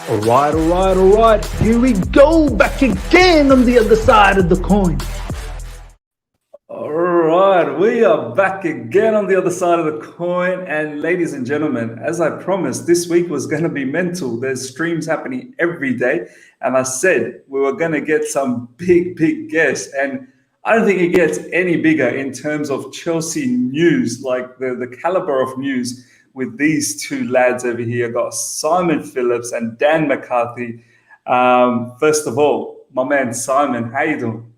All right. Here we go, back again on the other side of the coin. All right, we are back again on the other side of the coin. And ladies and gentlemen, as I promised, this week was going to be mental. There's streams happening every day. And I said we were going to get some big guests. And I don't think it gets any bigger in terms of Chelsea news, like the caliber of news with these two lads over here. Got Simon Phillips and Dan McCarthy. First of all, my man Simon, how you doing?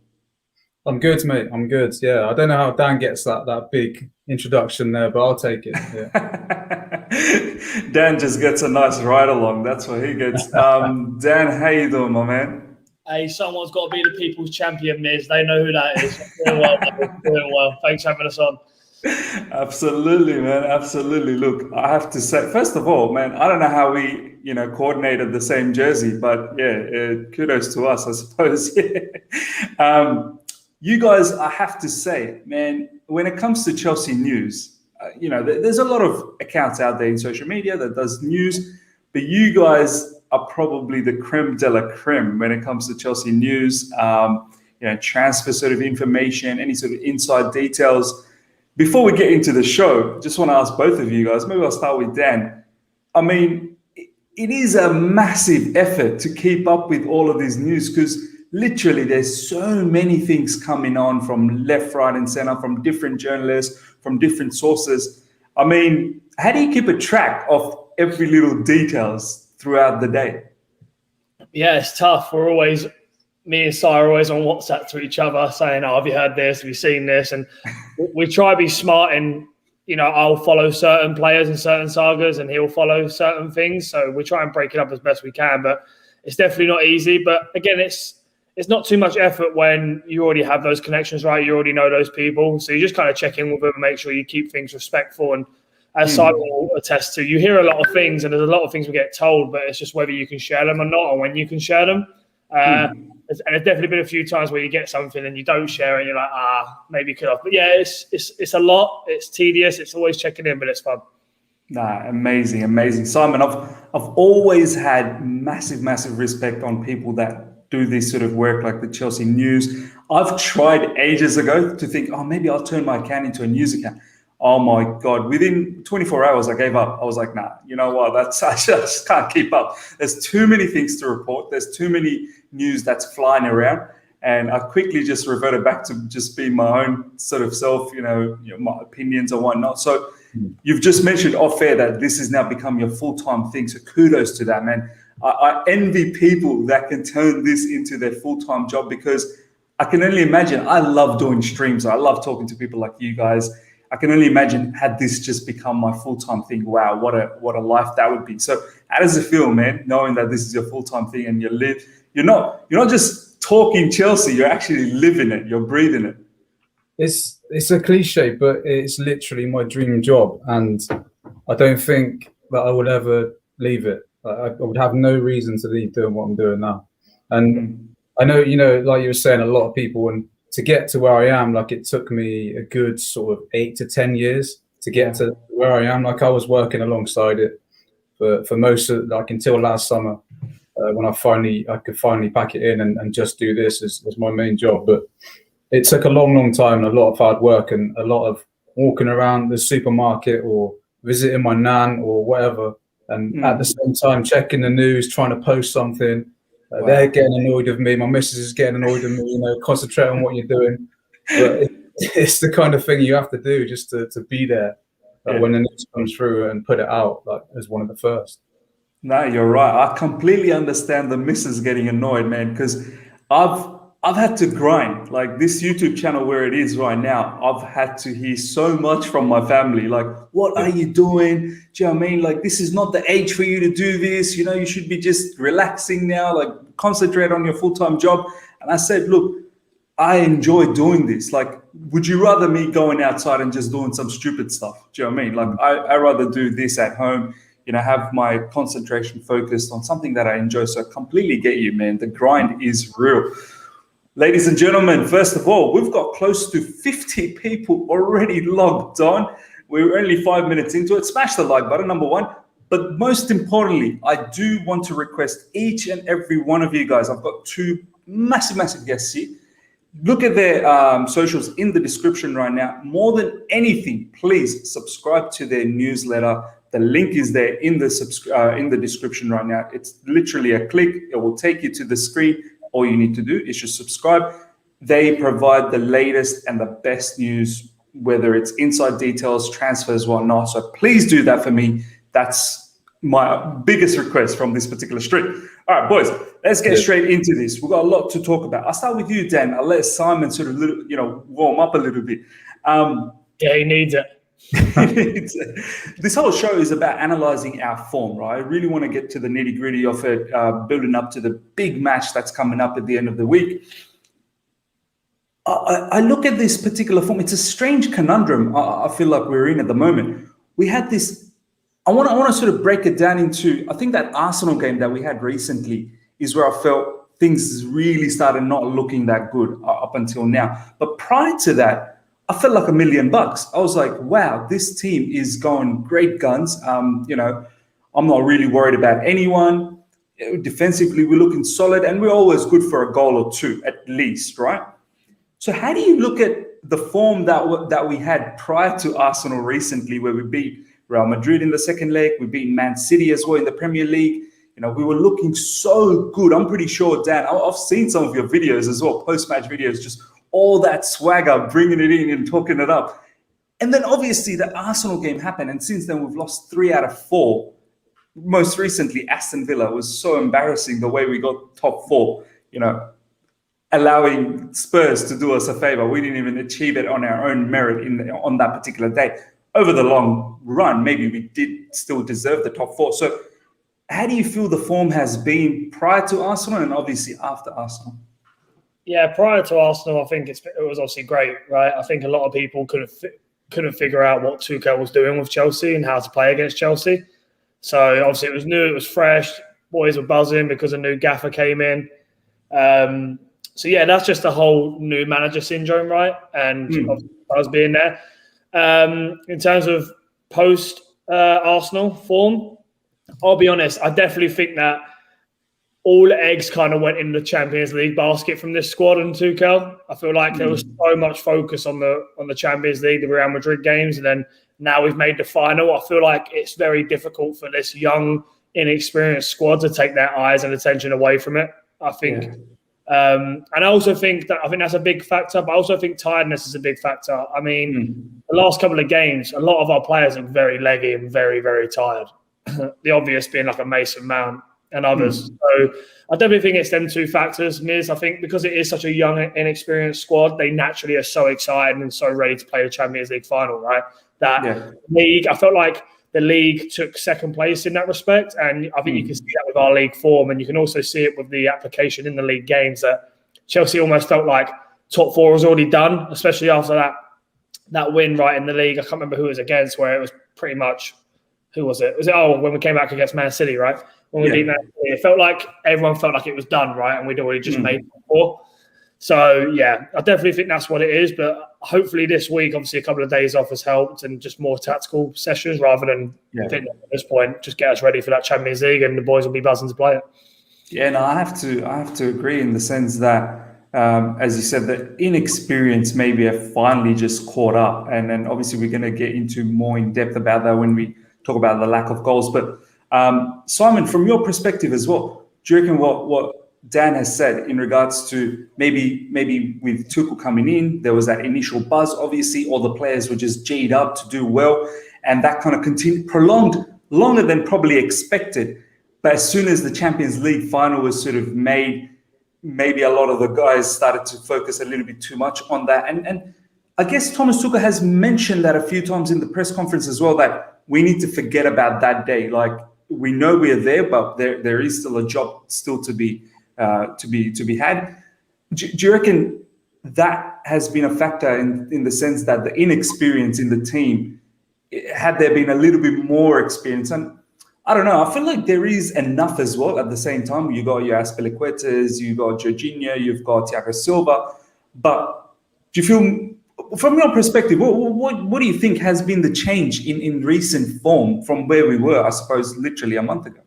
I'm good, mate. I'm good. Yeah, I don't know how Dan gets that big introduction there, but I'll take it. Yeah. Dan just gets a nice ride along. That's what he gets. Dan, how you doing, my man? Hey, someone's got to be the people's champion, Miz. They know who that is. Doing well, doing well. Thanks for having us on. Absolutely, man. Absolutely. Look, I have to say, first of all, man, I don't know how we, coordinated the same jersey, but yeah, kudos to us, I suppose. You guys, I have to say, man, when it comes to Chelsea news, there's a lot of accounts out there in social media that does news, but you guys are probably the creme de la creme when it comes to Chelsea news, transfer sort of information, any sort of inside details. Before we get into the show, just want to ask both of you guys, maybe I'll start with Dan. I mean, it is a massive effort to keep up with all of these news because literally there's so many things coming on from left, right, and center, from different journalists, from different sources. I mean, how do you keep a track of every little details throughout the day? Yeah, it's tough. Me and Si are always on WhatsApp to each other saying, have you heard this? Have you seen this? And we try to be smart and, I'll follow certain players and certain sagas and he'll follow certain things. So we try and break it up as best we can, but it's definitely not easy. But again, it's not too much effort when you already have those connections, right? You already know those people. So you just kind of check in with them and make sure you keep things respectful. And as Simon will attest to, you hear a lot of things and there's a lot of things we get told, but it's just whether you can share them or not or when you can share them. And there's definitely been a few times where you get something and you don't share it and you're like, maybe you could have. But yeah, it's a lot. It's tedious. It's always checking in, but it's fun. Nah, amazing. Simon, I've always had massive respect on people that do this sort of work like the Chelsea news. I've tried ages ago to think, maybe I'll turn my account into a news account. Oh my God, within 24 hours, I gave up. I was like, nah, you know what? I just can't keep up. There's too many things to report. There's too many news that's flying around. And I quickly just reverted back to just being my own sort of self, my opinions and whatnot. So you've just mentioned off air that this has now become your full-time thing. So kudos to that, man. I envy people that can turn this into their full-time job because I can only imagine. I love doing streams. I love talking to people like you guys. I can only imagine had this just become my full-time thing. Wow, what a life that would be. So how does it feel, man, knowing that this is your full-time thing and you're not just talking Chelsea, you're actually living it, you're breathing it. It's a cliche, but it's literally my dream job, and I don't think that I would ever leave it. I would have no reason to leave doing what I'm doing now. And I know, like you were saying, a lot of people, and to get to where I am, like it took me a good sort of 8 to 10 years to get to where I am. Like I was working alongside it for most of, like until last summer, when I could finally pack it in and just do this as my main job. But it took a long time and a lot of hard work and a lot of walking around the supermarket or visiting my nan or whatever. And at the same time, checking the news, trying to post something. They're getting annoyed with me. My missus is getting annoyed with me, concentrate on what you're doing. But it's the kind of thing you have to do just to be there when the news comes through and put it out like as one of the first. No, you're right. I completely understand the missus getting annoyed, man, because I've had to grind. Like this YouTube channel where it is right now, I've had to hear so much from my family. Like, what are you doing? Do you know what I mean? Like, this is not the age for you to do this. You should be just relaxing now, like concentrate on your full-time job. And I said, look, I enjoy doing this. Like, would you rather me going outside and just doing some stupid stuff? Do you know what I mean? Like, I rather do this at home, have my concentration focused on something that I enjoy. So I completely get you, man. The grind is real. Ladies and gentlemen, first of all, we've got close to 50 people already logged on. We're only 5 minutes into it. Smash the like button, number one. But most importantly, I do want to request each and every one of you guys. I've got two massive guests here. Look at their socials in the description right now. More than anything, please subscribe to their newsletter. The link is there in the description right now. It's literally a click. It will take you to the screen. All you need to do is just subscribe. They provide the latest and the best news, whether it's inside details, transfers, whatnot. So please do that for me. That's my biggest request from this particular stream. All right, boys, let's get straight into this. We've got a lot to talk about. I'll start with you, Dan. I'll let Simon sort of, warm up a little bit. Yeah, he needs it. This whole show is about analyzing our form, right? I really want to get to the nitty gritty of it, building up to the big match that's coming up at the end of the week. I look at this particular form. It's a strange conundrum I feel like we're in at the moment. We had this. I want to sort of break it down into, I think that Arsenal game that we had recently is where I felt things really started not looking that good up until now. But prior to that, I felt like $1 million. I was like, wow, this team is going great guns. I'm not really worried about anyone. Defensively, we're looking solid, and we're always good for a goal or two at least, right? So how do you look at the form that we had prior to Arsenal recently, where we beat Real Madrid in the second leg, we beat Man City as well in the Premier League? We were looking so good. I'm pretty sure, Dan, I've seen some of your videos as well, post-match videos, just all that swagger, bringing it in and talking it up. And then obviously the Arsenal game happened, and since then we've lost 3 out of 4. Most recently, Aston Villa was so embarrassing the way we got top 4, allowing Spurs to do us a favor. We didn't even achieve it on our own merit on that particular day. Over the long run, maybe we did still deserve the top 4. So how do you feel the form has been prior to Arsenal and obviously after Arsenal? Yeah, prior to Arsenal, I think it was obviously great, right? I think a lot of people couldn't figure out what Tuchel was doing with Chelsea and how to play against Chelsea. So obviously it was new, it was fresh. Boys were buzzing because a new gaffer came in. So yeah, that's just the whole new manager syndrome, right? And obviously I was being there. In terms of post Arsenal form, I'll be honest, I definitely think that all eggs kind of went in the Champions League basket from this squad and Tuchel. I feel like there was so much focus on the Champions League, the Real Madrid games, and then now we've made the final. I feel like it's very difficult for this young, inexperienced squad to take their eyes and attention away from it. I think. Yeah. And I also think that's a big factor, but I also think tiredness is a big factor. I mean, the last couple of games, a lot of our players are very leggy and very, very tired. The obvious being like a Mason Mount and others. So I definitely think it's them two factors. Miz, I think because it is such a young, inexperienced squad, they naturally are so excited and so ready to play the Champions League final, right? League, I felt like the league took second place in that respect. And I think you can see that with our league form. And you can also see it with the application in the league games that Chelsea almost felt like top 4 was already done, especially after that win right in the league. I can't remember who it was against, where it was pretty much, who was it? When we came back against Man City, right? When we beat Man City, it felt like everyone felt like it was done, right? And we'd already just made top 4. So, yeah, I definitely think that's what it is. But hopefully this week, obviously, a couple of days off has helped and just more tactical sessions rather than at this point, just get us ready for that Champions League and the boys will be buzzing to play it. Yeah, no, I have to agree in the sense that, as you said, the inexperience maybe have finally just caught up. And then obviously we're going to get into more in depth about that when we talk about the lack of goals. But Simon, from your perspective as well, do you reckon what Dan has said in regards to maybe with Tuchel coming in, there was that initial buzz, obviously, all the players were just G'd up to do well, and that kind of prolonged longer than probably expected. But as soon as the Champions League final was sort of made, maybe a lot of the guys started to focus a little bit too much on that. And I guess Thomas Tuchel has mentioned that a few times in the press conference as well, that we need to forget about that day. Like, we know we're there, but there is still a job still to be had. Do you reckon that has been a factor in the sense that the inexperience in the team, had there been a little bit more experience? And I don't know, I feel like there is enough as well at the same time. You got your Aspilicuetas, you got Jorginho, you've got Thiago Silva. But do you feel from your perspective, what do you think has been the change in recent form from where we were, I suppose, literally a month ago?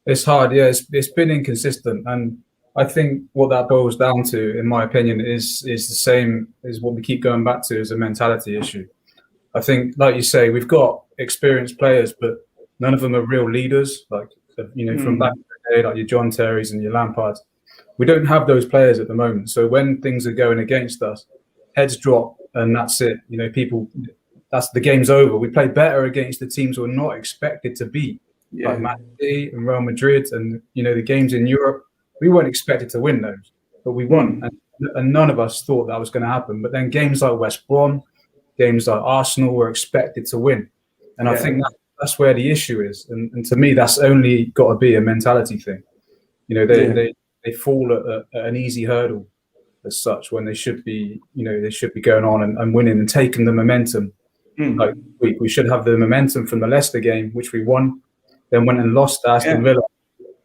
It's hard, yeah. It's been inconsistent, and I think what that boils down to, in my opinion, is the same as what we keep going back to, is a mentality issue. I think, like you say, we've got experienced players, but none of them are real leaders. Like, from back in the day, like your John Terrys and your Lampards. We don't have those players at the moment. So when things are going against us, heads drop, and that's it. That's the game's over. We play better against the teams we're not expected to beat, like Man City and Real Madrid, and the games in Europe. We weren't expected to win those, but we won, and none of us thought that was going to happen. But then games like West Brom, games like Arsenal were expected to win, and I think that's where the issue is. And to me, that's only got to be a mentality thing. They fall at an easy hurdle as such, when they should be going on and winning and taking the momentum. Like we should have the momentum from the Leicester game, which we won, then went and lost to Aston Villa.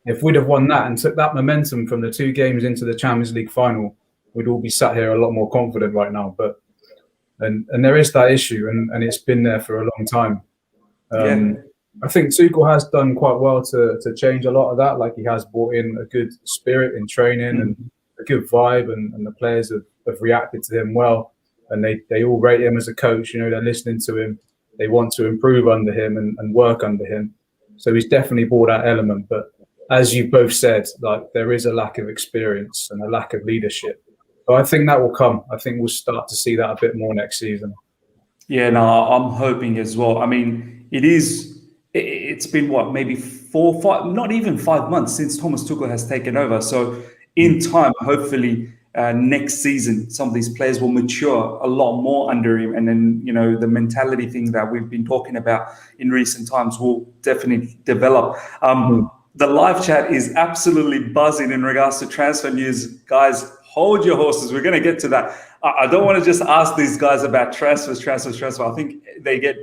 If we'd have won that and took that momentum from the 2 games into the Champions League final, we'd all be sat here a lot more confident right now. But and there is that issue, and it's been there for a long time. I think Tuchel has done quite well to change a lot of that. Like, he has brought in a good spirit in training and a good vibe, and the players have reacted to him well, and they all rate him as a coach. They're listening to him. They want to improve under him and work under him. So he's definitely brought that element. But as you both said, like, there is a lack of experience and a lack of leadership. But I think that will come. I think we'll start to see that a bit more next season. Yeah, no, I'm hoping as well. I mean, it's been maybe 4, 5, not even 5 months since Thomas Tuchel has taken over. So in time, hopefully next season, some of these players will mature a lot more under him. And then, the mentality thing that we've been talking about in recent times will definitely develop. The live chat is absolutely buzzing in regards to transfer news. Guys, hold your horses. We're going to get to that. I don't want to just ask these guys about transfers. I think they get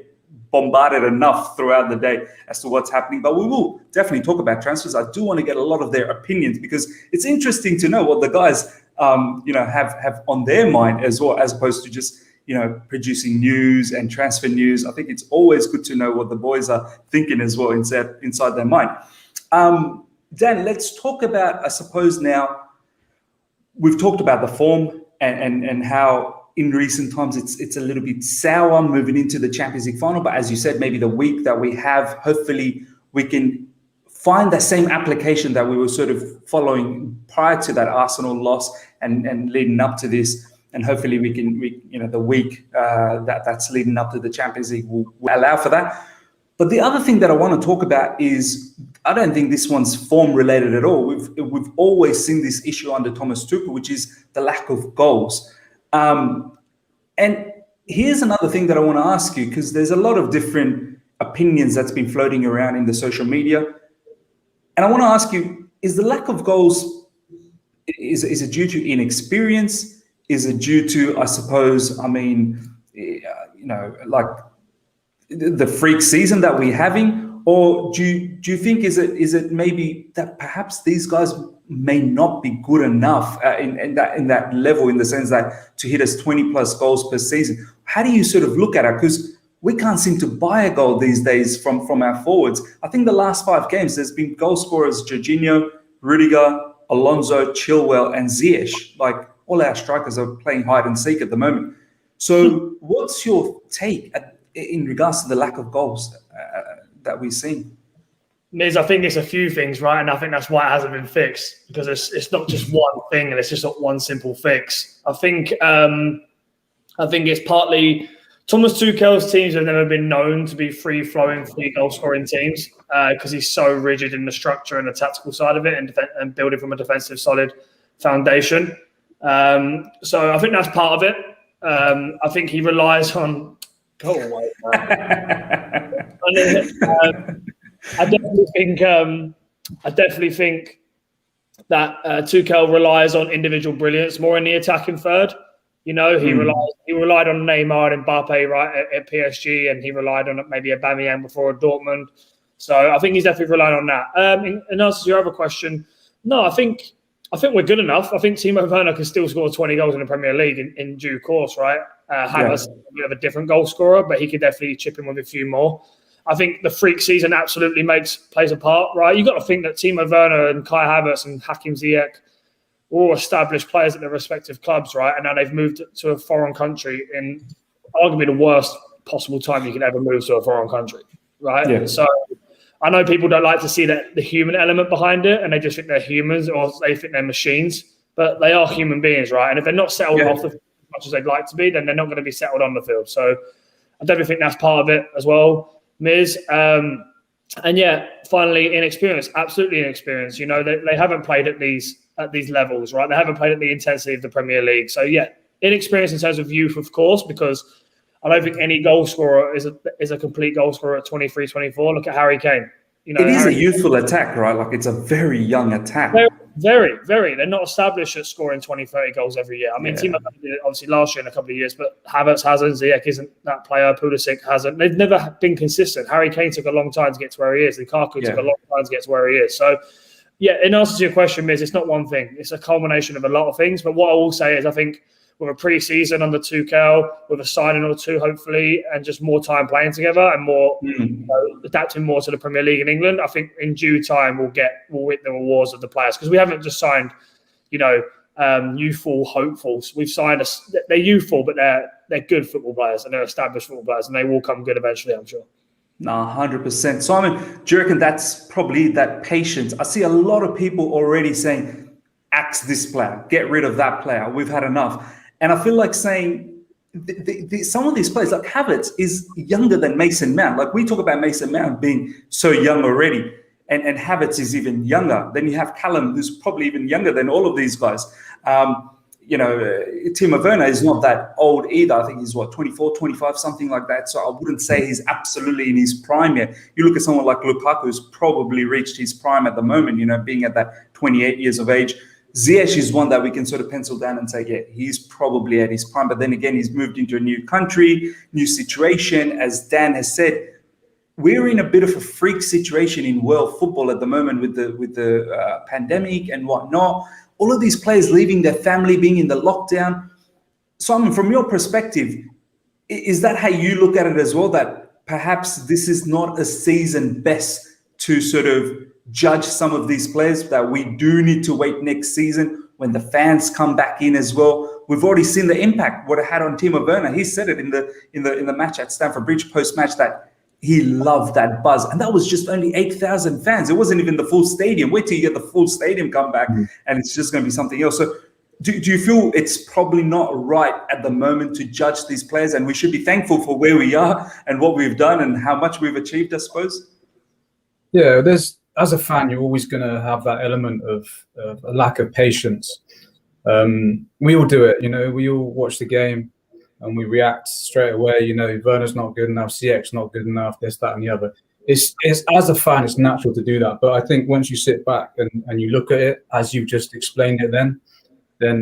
bombarded enough throughout the day as to what's happening, but we will definitely talk about transfers. I do want to get a lot of their opinions, because it's interesting to know what the guys have on their mind as well, as opposed to just producing news and transfer news. I think it's always good to know what the boys are thinking as well inside their mind. Dan, let's talk about, I suppose, now we've talked about the form and how in recent times it's a little bit sour moving into the Champions League final. But as you said, maybe the week that we have, hopefully we can find the same application that we were sort of following prior to that Arsenal loss and leading up to this. And hopefully we the week that's leading up to the Champions League will allow for that. But the other thing that I want to talk about is, I don't think this one's form related at all. We've always seen this issue under Thomas Tuchel, which is the lack of goals. And here's another thing that I want to ask you, because there's a lot of different opinions that's been floating around in the social media. And I want to ask you, is the lack of goals, is it due to inexperience? Is it due to, I suppose, like the freak season that we're having? Or do you think is it maybe that perhaps these guys may not be good enough in that level, in the sense that to hit us 20 plus goals per season? How do you sort of look at it? Because we can't seem to buy a goal these days from our forwards. I think the last 5 games, there's been goal scorers: Jorginho, Rudiger, Alonso, Chilwell, and Ziyech. Like, all our strikers are playing hide and seek at the moment. So what's your take in regards to the lack of goals that we've seen? Miz, I think it's a few things, right? And I think that's why it hasn't been fixed, because it's not just one thing, and it's just not one simple fix. I think it's partly Thomas Tuchel's teams have never been known to be free-flowing, free goal-scoring teams, because he's so rigid in the structure and the tactical side of it, and building from a defensive solid foundation. So I think that's part of it. I think he relies on. Go away, I definitely think that Tuchel relies on individual brilliance more in the attacking third. He relied on Neymar and Mbappe right at PSG, and he relied on maybe Aubameyang before at Dortmund. So I think he's definitely relying on that. In answer to your other question, no, I think I think we're good enough. I think Timo Werner can still score 20 goals in the Premier League in due course, right? Havertz, a bit of a different goal scorer, but he could definitely chip in with a few more. I think the freak season absolutely plays a part, right? You've got to think that Timo Werner and Kai Havertz and Hakim Ziyech were all established players at their respective clubs, right? And now they've moved to a foreign country in arguably the worst possible time you can ever move to a foreign country, right? Yeah. So I know people don't like to see the human element behind it, and they just think they're humans or they think they're machines, but they are human beings, right? And if they're not settled off the field as much as they'd like to be, then they're not going to be settled on the field. So I definitely think that's part of it as well, Miz. And yeah, finally, inexperience, absolutely inexperience. You know, they haven't played at these levels, right? They haven't played at the intensity of the Premier League. So yeah, inexperience in terms of youth, of course, because I don't think any goal scorer is a complete goal scorer at 23, 24. Look at Harry Kane. You know, it is a youthful attack, right? Like it's a very young attack. Very, very. They're not established at scoring 20, 30 goals every year. I mean, Timo did it obviously last year in a couple of years, but Havertz hasn't. Ziyech isn't that player. Pulisic hasn't. They've never been consistent. Harry Kane took a long time to get to where he is. Lukaku took a long time to get to where he is. So, yeah, in answer to your question, Miz, it's not one thing. It's a culmination of a lot of things. But what I will say is I think with a pre-season under Tuchel, with a signing or two, hopefully, and just more time playing together and more adapting more to the Premier League in England, I think in due time we'll reap the rewards of the players, because we haven't just signed, youthful hopefuls. We've signed they're youthful, but they're good football players and they're established football players, and they will come good eventually, I'm sure. No, 100%. Simon, do you reckon that's probably that patience? I see a lot of people already saying, axe this player, get rid of that player. We've had enough. And I feel like saying some of these players, like Havertz, is younger than Mason Mount. Like we talk about Mason Mount being so young already, and Havertz is even younger. Then you have Callum, who's probably even younger than all of these guys. Timo Werner is not that old either. I think he's 24, 25, something like that. So I wouldn't say he's absolutely in his prime yet. You look at someone like Lukaku, who's probably reached his prime at the moment, being at that 28 years of age. Ziyech is one that we can sort of pencil down and say, yeah, he's probably at his prime. But then again, he's moved into a new country, new situation. As Dan has said, we're in a bit of a freak situation in world football at the moment with the pandemic and whatnot. All of these players leaving their family, being in the lockdown. Simon, from your perspective, is that how you look at it as well? That perhaps this is not a season best to sort of judge some of these players, that we do need to wait next season when the fans come back in as well? We've already seen the impact what it had on Timo Werner. He said it in the match at Stamford Bridge post-match that he loved that buzz, and that was just only 8,000 fans. It wasn't even the full stadium. Wait till you get the full stadium come back, and it's just going to be something else. So do you feel it's probably not right at the moment to judge these players, and we should be thankful for where we are and what we've done and how much we've achieved, I suppose? Yeah, as a fan, you're always going to have that element of a lack of patience. We all do it, we all watch the game and we react straight away. Werner's not good enough, Ziyech's not good enough, this, that, and the other. It's as a fan, it's natural to do that. But I think once you sit back and you look at it as you just explained it, then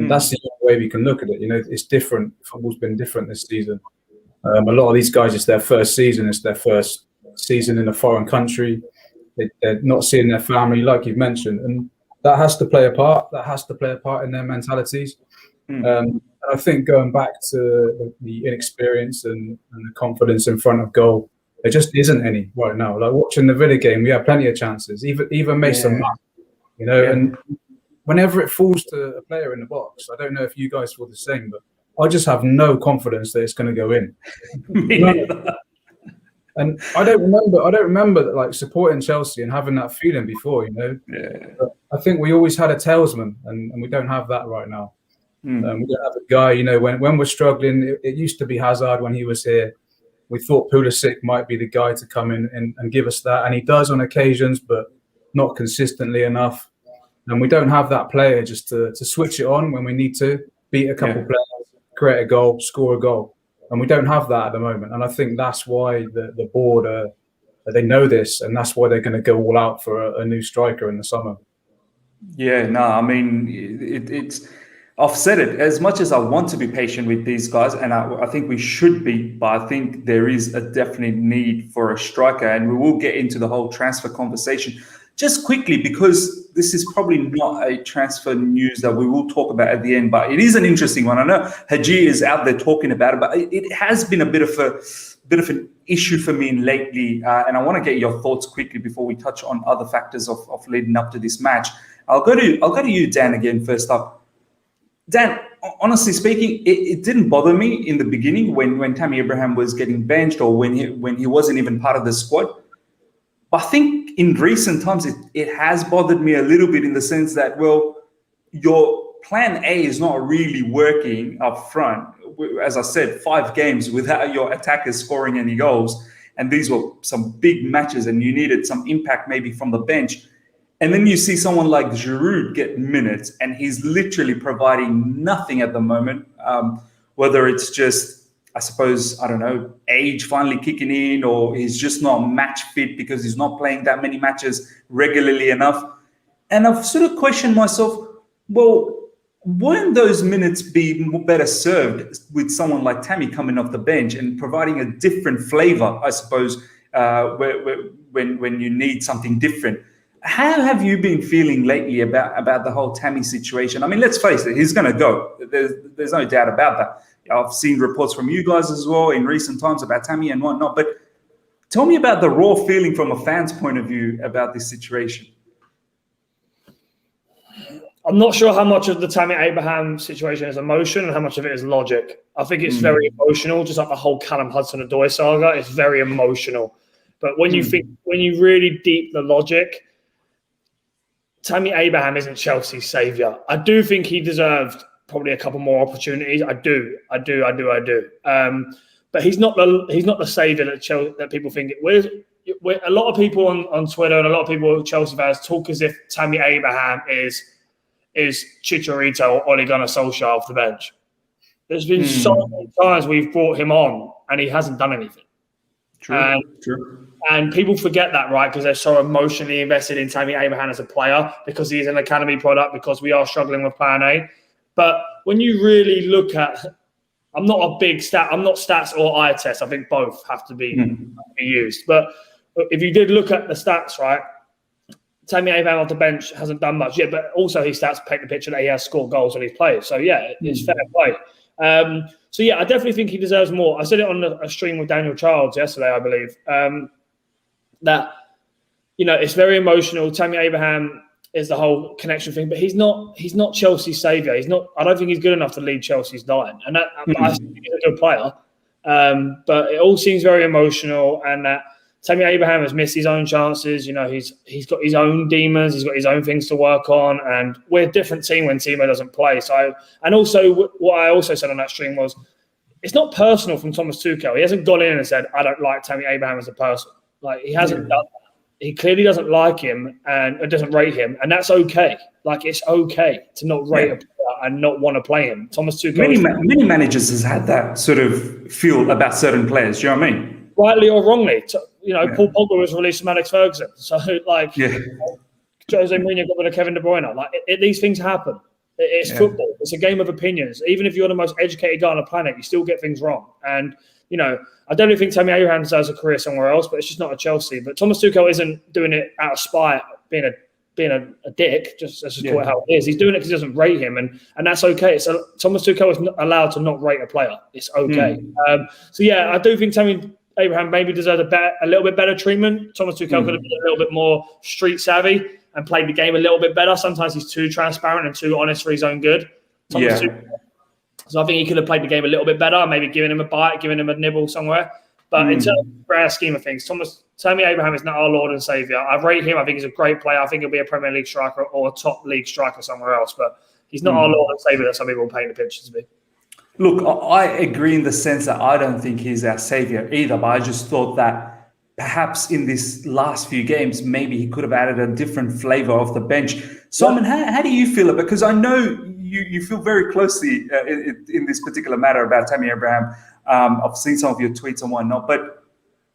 that's the only way we can look at it. It's different. Football's been different this season. A lot of these guys, it's their first season. It's their first season in a foreign country. They're not seeing their family, like you've mentioned, and that has to play a part. That has to play a part in their mentalities. And I think going back to the inexperience and the confidence in front of goal, there just isn't any right now. Like watching the Villa game, we had plenty of chances. Even Mason Mount, and whenever it falls to a player in the box, I don't know if you guys feel the same, but I just have no confidence that it's going to go in. And I don't remember that, like supporting Chelsea and having that feeling before, But I think we always had a talisman, and we don't have that right now. We don't have a guy, when we're struggling. It used to be Hazard when he was here. We thought Pulisic might be the guy to come in and give us that, and he does on occasions, but not consistently enough. And we don't have that player just to switch it on when we need to, beat a couple players, create a goal, score a goal. And we don't have that at the moment. And I think that's why the board, they know this, and that's why they're going to go all out for a new striker in the summer. Yeah, no, I mean, it's I've said it, as much as I want to be patient with these guys, and I think we should be, but I think there is a definite need for a striker, and we will get into the whole transfer conversation. Just quickly, because this is probably not a transfer news that we will talk about at the end, but it is an interesting one. I know Haji is out there talking about it, but it has been a bit of an issue for me lately, and I want to get your thoughts quickly before we touch on other factors of leading up to this match. I'll go to you, Dan, again first up. Dan, honestly speaking, it didn't bother me in the beginning when Tammy Abraham was getting benched or when he wasn't even part of the squad. But I think in recent times it has bothered me a little bit in the sense that, well, your plan A is not really working up front. As I said, 5 games without your attackers scoring any goals. And these were some big matches and you needed some impact maybe from the bench. And then you see someone like Giroud get minutes and he's literally providing nothing at the moment, whether it's just, I suppose, I don't know, age finally kicking in, or he's just not match fit because he's not playing that many matches regularly enough. And I've sort of questioned myself, well, wouldn't those minutes be better served with someone like Tammy coming off the bench and providing a different flavor, I suppose, when you need something different? How have you been feeling lately about the whole Tammy situation? I mean, let's face it, he's going to go. There's no doubt about that. I've seen reports from you guys as well in recent times about Tammy and whatnot. But tell me about the raw feeling from a fan's point of view about this situation. I'm not sure how much of the Tammy Abraham situation is emotion and how much of it is logic. I think it's very emotional, just like the whole Callum Hudson-Odoi saga. It's very emotional. But when you really deep the logic, Tammy Abraham isn't Chelsea's saviour. I do think he deserved probably a couple more opportunities. I do. But he's not the saviour that people think it was. A lot of people on Twitter and a lot of people Chelsea fans talk as if Tammy Abraham is Chicharito or Ole Gunnar Solskjaer off the bench. There's been so many times we've brought him on and he hasn't done anything. True. And people forget that, right? Because they're so emotionally invested in Tammy Abraham as a player, because he's an academy product, because we are struggling with Plan A. But when you really look at, I'm not stats or eye test. I think both have to be used. But if you did look at the stats, right, Tammy Abraham off the bench hasn't done much yet, but also his stats paint the picture that he has scored goals when he's played. So yeah, it's fair play. So yeah, I definitely think he deserves more. I said it on a stream with Daniel Childs yesterday, I believe, that, you know, it's very emotional. Tammy Abraham is the whole connection thing, but he's not Chelsea's saviour. I don't think he's good enough to lead Chelsea's line. And that, I think he's a good player. But it all seems very emotional, and that Tammy Abraham has missed his own chances. You know, he's got his own demons. He's got his own things to work on. And we're a different team when Timo doesn't play. So, and also what I also said on that stream was, it's not personal from Thomas Tuchel. He hasn't gone in and said, I don't like Tammy Abraham as a person. Like, he hasn't done that. He clearly doesn't like him and doesn't rate him. And that's okay. Like, it's okay to not rate a player and not want to play him. Thomas Tuchel. Many managers has had that sort of feel about certain players. Do you know what I mean? Rightly or wrongly. You know, Paul Pogba was released from Alex Ferguson. So, like, Jose Mourinho got rid of Kevin De Bruyne. Like, these things happen. It's football. It's a game of opinions. Even if you're the most educated guy on the planet, you still get things wrong. And, you know, I don't really think Tammy Abraham deserves a career somewhere else, but it's just not at Chelsea. But Thomas Tuchel isn't doing it out of spite, being a dick. Let's just call it how it is. He's doing it because he doesn't rate him, and that's okay. So Thomas Tuchel is not allowed to not rate a player. It's okay. So yeah, I do think Tammy Abraham maybe deserved a little bit better treatment. Thomas Tuchel could have been a little bit more street savvy and played the game a little bit better. Sometimes he's too transparent and too honest for his own good. So I think he could have played the game a little bit better, maybe giving him a bite, giving him a nibble somewhere. But in terms of the grand scheme of things, Tammy Abraham is not our Lord and Saviour. I rate him. I think he's a great player. I think he'll be a Premier League striker or a top league striker somewhere else. But he's not our Lord and Saviour that some people paint the picture to be. Look, I agree in the sense that I don't think he's our saviour either. But I just thought that perhaps in this last few games, maybe he could have added a different flavour off the bench. Simon, how do you feel it? Because I know you feel very closely in this particular matter about Tammy Abraham. I've seen some of your tweets and whatnot. But,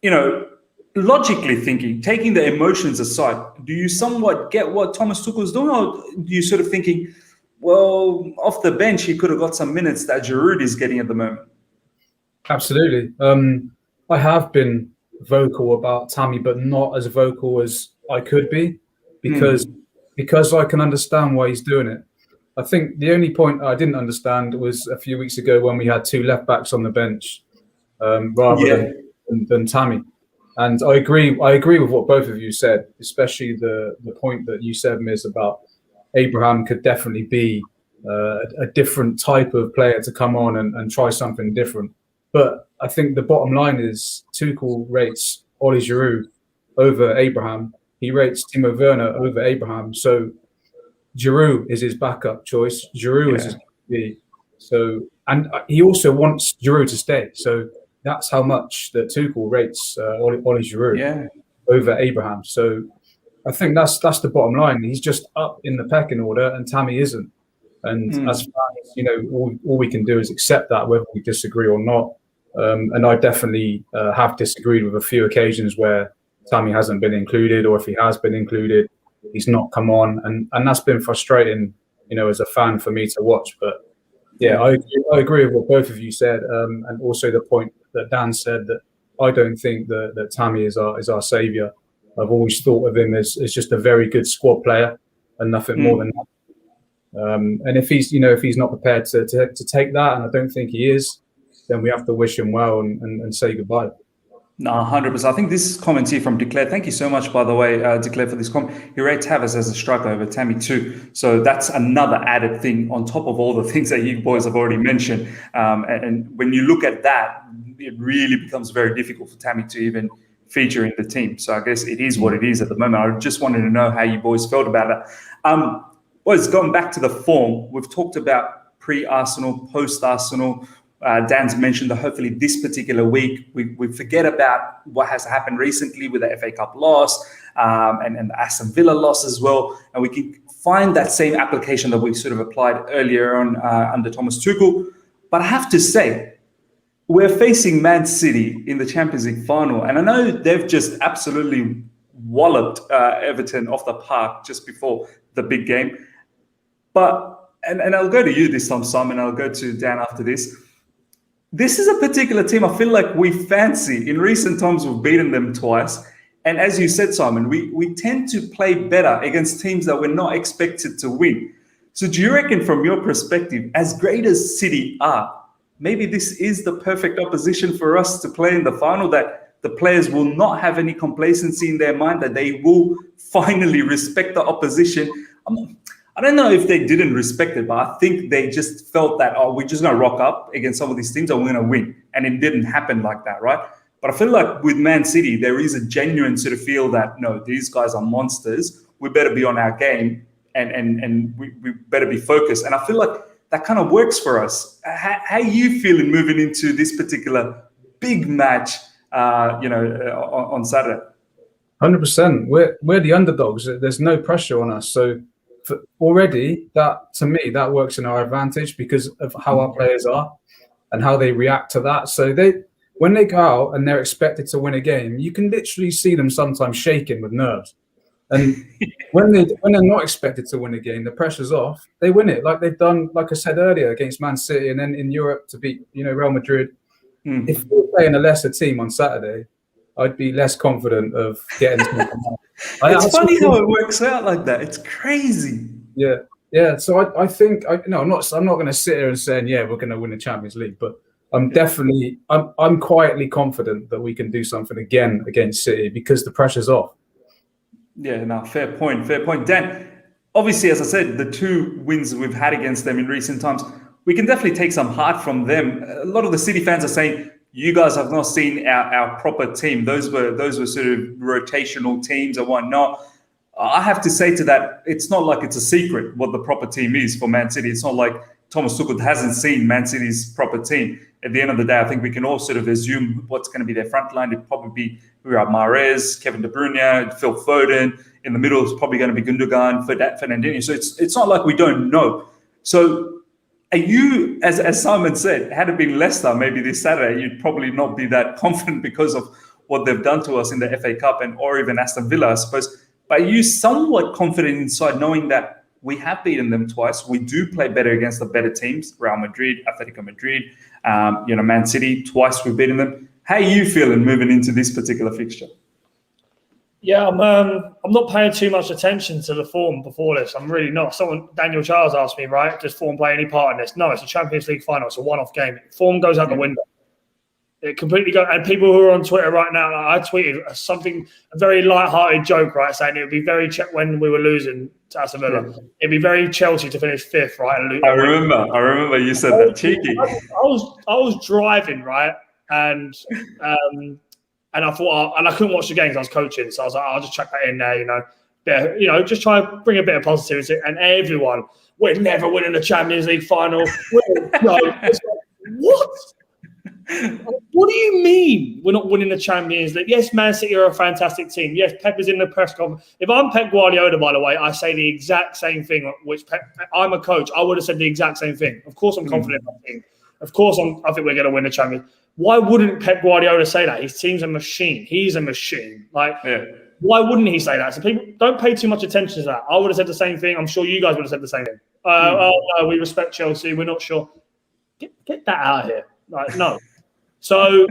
you know, logically thinking, taking the emotions aside, do you somewhat get what Thomas Tuchel's doing? Or do you sort of thinking, well, off the bench, he could have got some minutes that Giroud is getting at the moment? Absolutely. I have been vocal about Tammy, but not as vocal as I could be. because I can understand why he's doing it. I think the only point I didn't understand was a few weeks ago when we had 2 left backs on the bench rather than Tammy. And I agree with what both of you said, especially the point that you said, Miz, about Abraham could definitely be a different type of player to come on and try something different. But I think the bottom line is Tuchel rates Oli Giroud over Abraham. He rates Timo Werner over Abraham. So Giroud is his backup choice. Giroud is his QB. So, and he also wants Giroud to stay. So that's how much that Tuchel rates Oli Giroud over Abraham. So I think that's the bottom line. He's just up in the pecking order, and Tammy isn't. And as far as, you know, all we can do is accept that, whether we disagree or not. And I definitely have disagreed with a few occasions where Tammy hasn't been included, or if he has been included, he's not come on. And that's been frustrating, you know, as a fan for me to watch. But yeah, I agree with what both of you said. And also the point that Dan said, that I don't think that Tammy is our saviour. I've always thought of him as just a very good squad player and nothing more than that. And if he's not prepared to take that, and I don't think he is, then we have to wish him well and say goodbye. No, 100%. I think this comment here from Declare. Thank you so much, by the way, Declare, for this comment. He rates Havertz as a striker over Tammy too. So that's another added thing on top of all the things that you boys have already mentioned. And when you look at that, it really becomes very difficult for Tammy to even feature in the team. So I guess it is what it is at the moment. I just wanted to know how you boys felt about it. Boys, going back to the form, we've talked about pre-Arsenal, post-Arsenal. Dan's mentioned that hopefully this particular week we forget about what has happened recently with the FA Cup loss and the Aston Villa loss as well, and we can find that same application that we sort of applied earlier on under Thomas Tuchel. But I have to say, we're facing Man City in the Champions League final, and I know they've just absolutely walloped Everton off the park just before the big game. But and I'll go to you this time, Simon. I'll go to Dan after this. This is a particular team I feel like we fancy. In recent times, we've beaten them twice. And as you said, Simon, we tend to play better against teams that we're not expected to win. So do you reckon, from your perspective, as great as City are, maybe this is the perfect opposition for us to play in the final, that the players will not have any complacency in their mind, that they will finally respect the opposition? I don't know if they didn't respect it, but I think they just felt that, we're just going to rock up against some of these teams and we're going to win. And it didn't happen like that, right? But I feel like with Man City, there is a genuine sort of feel that, no, these guys are monsters. We better be on our game and we better be focused. And I feel like that kind of works for us. How are you feeling moving into this particular big match, on Saturday? 100%. We're the underdogs. There's no pressure on us. So already, that to me, that works in our advantage because of how our players are and how they react to that. So when they go out and they're expected to win a game, you can literally see them sometimes shaking with nerves. And when they're not expected to win a game, the pressure's off. They win it, like they've done, like I said earlier, against Man City, and then in Europe to beat Real Madrid. If we were playing a lesser team on Saturday, I'd be less confident of getting something. It's funny how it works out like that. It's crazy. Yeah. So I think I'm not going to sit here and say, we're going to win the Champions League, but I'm quietly confident that we can do something again against City because the pressure's off. Yeah, no, fair point. Dan, obviously, as I said, the 2 wins we've had against them in recent times, we can definitely take some heart from them. A lot of the City fans are saying, you guys have not seen our proper team. Those were sort of rotational teams and whatnot. I have to say to that, it's not like it's a secret what the proper team is for Man City. It's not like Thomas Tuchel hasn't seen Man City's proper team. At the end of the day, I think we can all sort of assume what's going to be their front line. It'd probably be Mahrez, Kevin De Bruyne, Phil Foden. In the middle is probably going to be Gundogan, Fernandinho. So it's not like we don't know. So are you, as Simon said, had it been Leicester maybe this Saturday, you'd probably not be that confident because of what they've done to us in the FA Cup or even Aston Villa, I suppose. But are you somewhat confident inside knowing that we have beaten them twice? We do play better against the better teams, Real Madrid, Atletico Madrid, Man City, twice we've beaten them. How are you feeling moving into this particular fixture? Yeah, I'm not paying too much attention to the form before this. I'm really not. Daniel Charles asked me, right, does form play any part in this? No, it's a Champions League final. It's a one-off game. Form goes out the window. It completely goes. And people who are on Twitter right now, I tweeted a very light-hearted joke, right, saying it would be very when we were losing to Aston Villa. Yeah. It'd be very Chelsea to finish fifth, right? I remember you said that. Cheeky. I was driving, right, and I thought, and I couldn't watch the games. I was coaching, so I was like, I'll just chuck that in there, just try and bring a bit of positivity. And everyone, we're never winning the Champions League final. What? What do you mean we're not winning the Champions League? Yes, Man City are a fantastic team. Yes, Pep is in the press conference. If I'm Pep Guardiola, by the way, I say the exact same thing. I'm a coach. I would have said the exact same thing. Of course, I'm confident in my team. Of course, I think we're going to win the Champions. Why wouldn't Pep Guardiola say that? His team's a machine. He's a machine. Why wouldn't he say that? So people don't pay too much attention to that. I would have said the same thing. I'm sure you guys would have said the same thing. No, we respect Chelsea. We're not sure. Get that out of here. No. So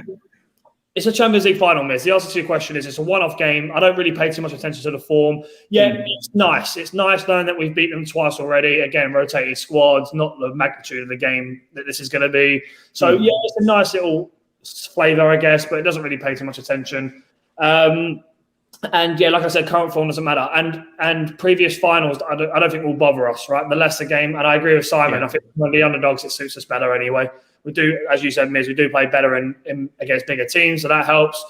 it's a Champions League final, miss. The answer to your question is it's a one-off game. I don't really pay too much attention to the form. Yeah, It's nice. It's nice knowing that we've beaten them twice already. Again, rotated squads, not the magnitude of the game that this is going to be. So, yeah, it's a nice little flavour, I guess, but it doesn't really pay too much attention. And, yeah, like I said, current form doesn't matter. And previous finals, I don't think will bother us, right? The Leicester game, and I agree with Simon. I think when the underdogs, it suits us better anyway. We do, as you said, Miz, we do play better in against bigger teams, so that helps.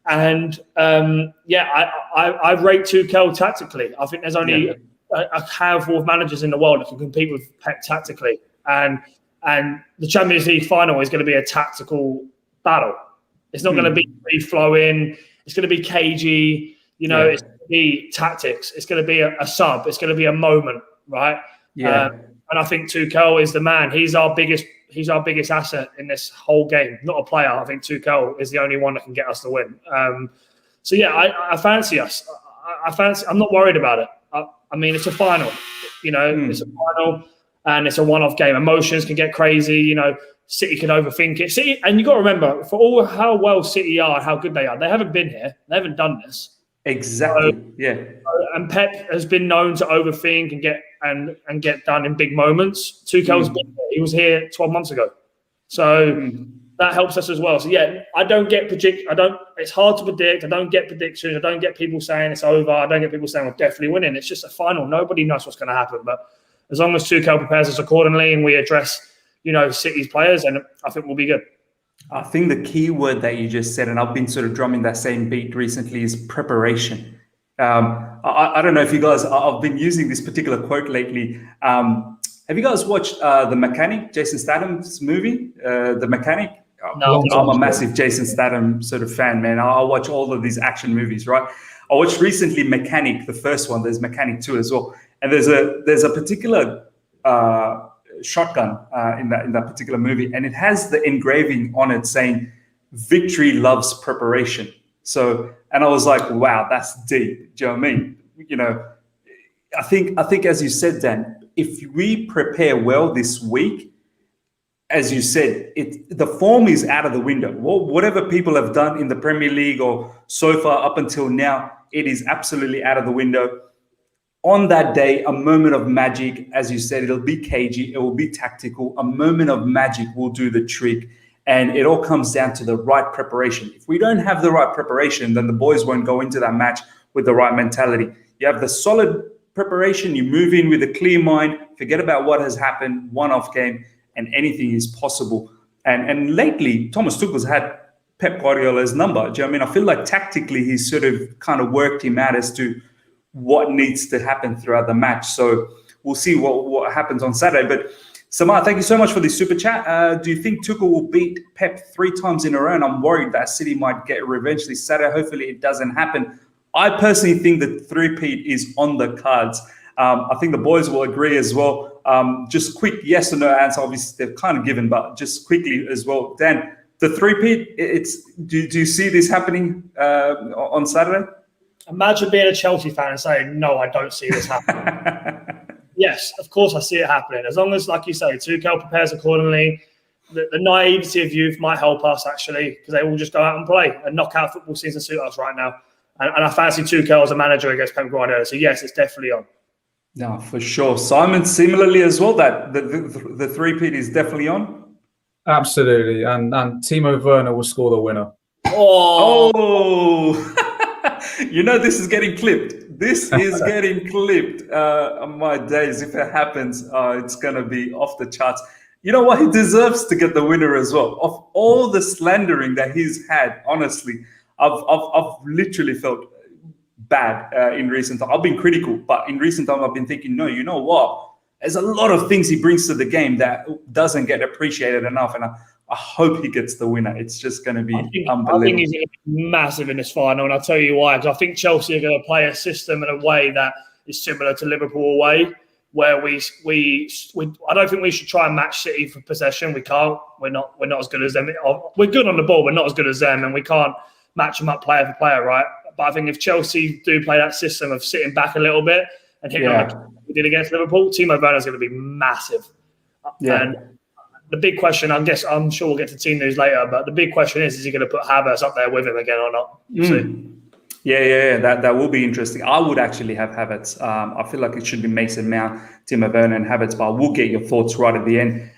And, I rate Tuchel tactically. I think there's only a handful of managers in the world that can compete with Pep tactically. And the Champions League final is going to be a tactical battle. It's not going to be free-flowing. It's going to be cagey. It's going to be tactics. It's going to be a sub. It's going to be a moment, right? Yeah. And I think Tuchel is the man. He's our biggest asset in this whole game. Not a player. I think Tuchel is the only one that can get us the win. I fancy us. I'm not worried about it. I mean, it's a final. It's a final, and it's a one-off game. Emotions can get crazy. City can overthink it. City, and you got to remember, for all how well City are and how good they are, they haven't been here. They haven't done this. Exactly. And Pep has been known to overthink and get done in big moments. Tuchel's been here. He was here 12 months ago, so that helps us as well. So I don't get predict. It's hard to predict. I don't get predictions. I don't get people saying it's over. I don't get people saying we're definitely winning. It's just a final. Nobody knows what's going to happen. But as long as Tuchel prepares us accordingly and we address, City's players, and I think we'll be good. I think the key word that you just said, and I've been sort of drumming that same beat recently, is preparation. I don't know if you guys, I've been using this particular quote lately. Have you guys watched The Mechanic, Jason Statham's movie, The Mechanic? No, I'm a massive Jason Statham sort of fan, man. I watch all of these action movies, right? I watched recently Mechanic, the first one. There's Mechanic 2 as well. And there's a particular shotgun in that particular movie, and it has the engraving on it saying "Victory loves preparation." So, and I was like, "Wow, that's deep." Do you know what I mean? I think as you said, Dan, if we prepare well this week, as you said, the form is out of the window. Whatever people have done in the Premier League or so far up until now, it is absolutely out of the window. On that day, a moment of magic, as you said, it'll be cagey, it will be tactical. A moment of magic will do the trick. And it all comes down to the right preparation. If we don't have the right preparation, then the boys won't go into that match with the right mentality. You have the solid preparation, you move in with a clear mind, forget about what has happened, one-off game, and anything is possible. And lately, Thomas Tuchel's had Pep Guardiola's number. Do you know what I mean? I feel like tactically he's sort of kind of worked him out as to what needs to happen throughout the match. So we'll see what happens on Saturday. But Samar, thank you so much for this super chat. Do you think Tuchel will beat Pep 3 times in a row? And I'm worried that City might get revenge this Saturday. Hopefully it doesn't happen. I personally think that three-peat is on the cards. I think the boys will agree as well. Just quick yes or no answer. Obviously, they've kind of given, but just quickly as well. Dan, the three-peat, do you see this happening on Saturday? Imagine being a Chelsea fan and saying, no, I don't see this happening. Yes, of course I see it happening. As long as, like you say, Tuchel prepares accordingly, the naivety of youth might help us, actually, because they will just go out and play. A knockout football season suit us right now. And I fancy Tuchel as a manager against Pep Guardiola. So yes, it's definitely on. No, for sure. Simon, similarly as well, that the three-peat is definitely on. Absolutely, and Timo Werner will score the winner. Oh, this is getting clipped. This is getting clipped. On my days, if it happens, it's gonna be off the charts. You know what? He deserves to get the winner as well. Of all the slandering that he's had, honestly, I've literally felt bad in recent time. I've been critical, but in recent time, I've been thinking, no, you know what? There's a lot of things he brings to the game that doesn't get appreciated enough, and I hope he gets the winner. It's just going to be unbelievable. I think he's going to be massive in this final, and I'll tell you why. Because I think Chelsea are going to play a system in a way that is similar to Liverpool away, where we I don't think we should try and match City for possession. We can't. We're not as good as them. We're good on the ball, but not as good as them, and we can't match them up player for player, right? But I think if Chelsea do play that system of sitting back a little bit and hitting like we did against Liverpool, Timo Werner is going to be massive. Yeah. And the big question, I'm sure we'll get to team news later, but the big question is he going to put Havertz up there with him again or not? Yeah. That will be interesting. I would actually have Havertz. I feel like it should be Mason Mount, Timo Werner, and Havertz, but we'll get your thoughts right at the end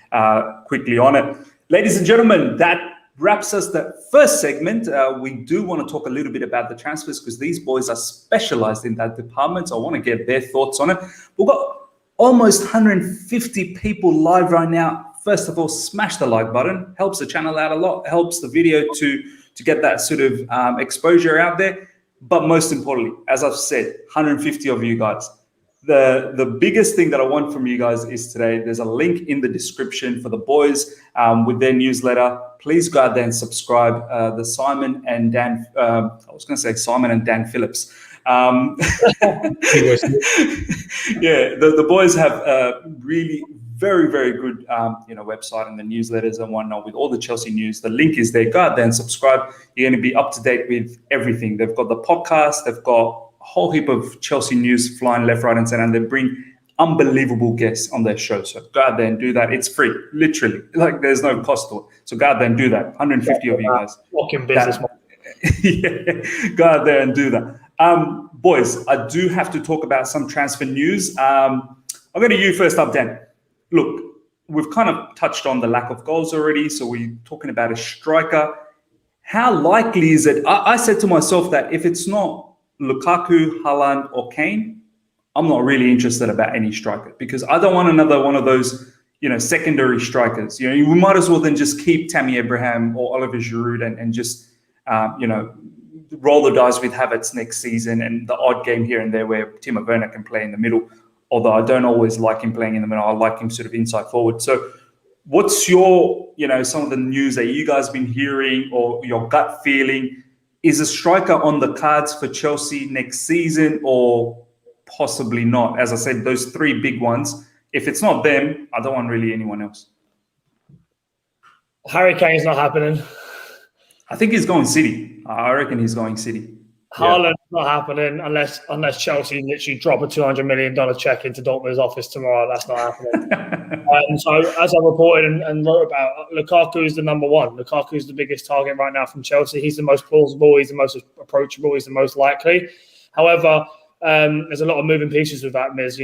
quickly on it. Ladies and gentlemen, that wraps us the first segment. We do want to talk a little bit about the transfers because these boys are specialized in that department. So I want to get their thoughts on it. We've got almost 150 people live right now. First of all, smash the like button. Helps the channel out a lot. Helps the video to get that sort of exposure out there. But most importantly, as I've said, 150 of you guys. The biggest thing that I want from you guys is today, there's a link in the description for the boys with their newsletter. Please go out there and subscribe. The Simon and Dan, I was going to say Simon and Dan Phillips. The boys have a really very, very good website and the newsletters and whatnot with all the Chelsea news. The link is there. Go out there and subscribe. You're going to be up to date with everything. They've got the podcast. They've got a whole heap of Chelsea news flying left, right, and center, and they bring unbelievable guests on their show. So go out there and do that. It's free, literally. Like there's no cost to it. So go out there and do that. 150 of you guys. Fucking business. Go out there and do that. Boys, I do have to talk about some transfer news. I'll go to you first up, Dan. Look, we've kind of touched on the lack of goals already. So we're talking about a striker. How likely is it? I said to myself that if it's not Lukaku, Haaland, or Kane, I'm not really interested about any striker because I don't want another one of those, secondary strikers. We might as well then just keep Tammy Abraham or Oliver Giroud and just, roll the dice with Havertz next season and the odd game here and there where Timo Werner can play in the middle. Although I don't always like him playing in the middle, I like him sort of inside forward. So what's your, some of the news that you guys have been hearing or your gut feeling? Is a striker on the cards for Chelsea next season or possibly not? As I said, those three big ones. If it's not them, I don't want really anyone else. Harry Kane's not happening. I think he's going City. I reckon he's going City. Haaland's not happening unless Chelsea literally drop a $200 million check into Dortmund's office tomorrow. That's not happening. So as I reported and wrote about, Lukaku is the number one. Lukaku is the biggest target right now from Chelsea. He's the most plausible. He's the most approachable. He's the most likely. However, there's a lot of moving pieces with that, Miz.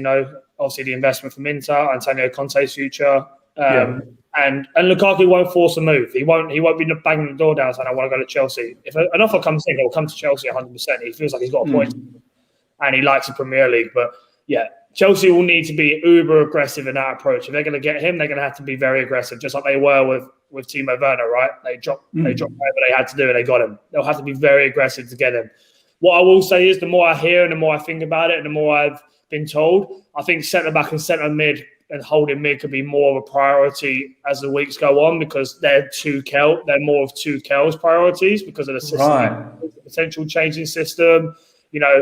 Obviously the investment from Inter, Antonio Conte's future. And Lukaku won't force a move. He won't be banging the door down saying, I want to go to Chelsea. If an offer comes in, he'll come to Chelsea 100%. He feels like he's got a point and he likes the Premier League. But yeah, Chelsea will need to be uber aggressive in that approach. If they're going to get him, they're going to have to be very aggressive, just like they were with Timo Werner, right? They dropped whatever they had to do and they got him. They'll have to be very aggressive to get him. What I will say is the more I hear and the more I think about it and the more I've been told, I think centre-back and centre-mid and holding mid could be more of a priority as the weeks go on because they're more of Tuchel's priorities because of the system, the potential changing system.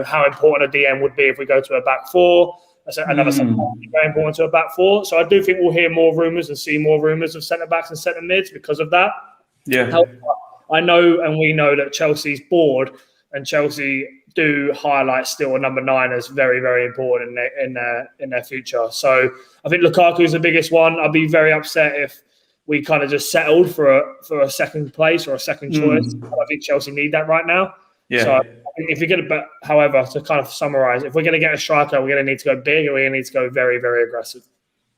How important a DM would be if we go to a back four. That's another something very important to a back four. So I do think we'll hear more rumours and see more rumours of centre backs and centre mids because of that. Yeah. However, I know and we know that Chelsea's board and Chelsea do highlight still a number 9 as very, very important in their future. So I think Lukaku is the biggest one. I'd be very upset if we kind of just settled for a second place or a second choice. I think Chelsea need that right now. Yeah. So I if you're going to, but however, to kind of summarize, if we're going to get a striker, we're going to need to go big, and we're going to need to go very, very aggressive.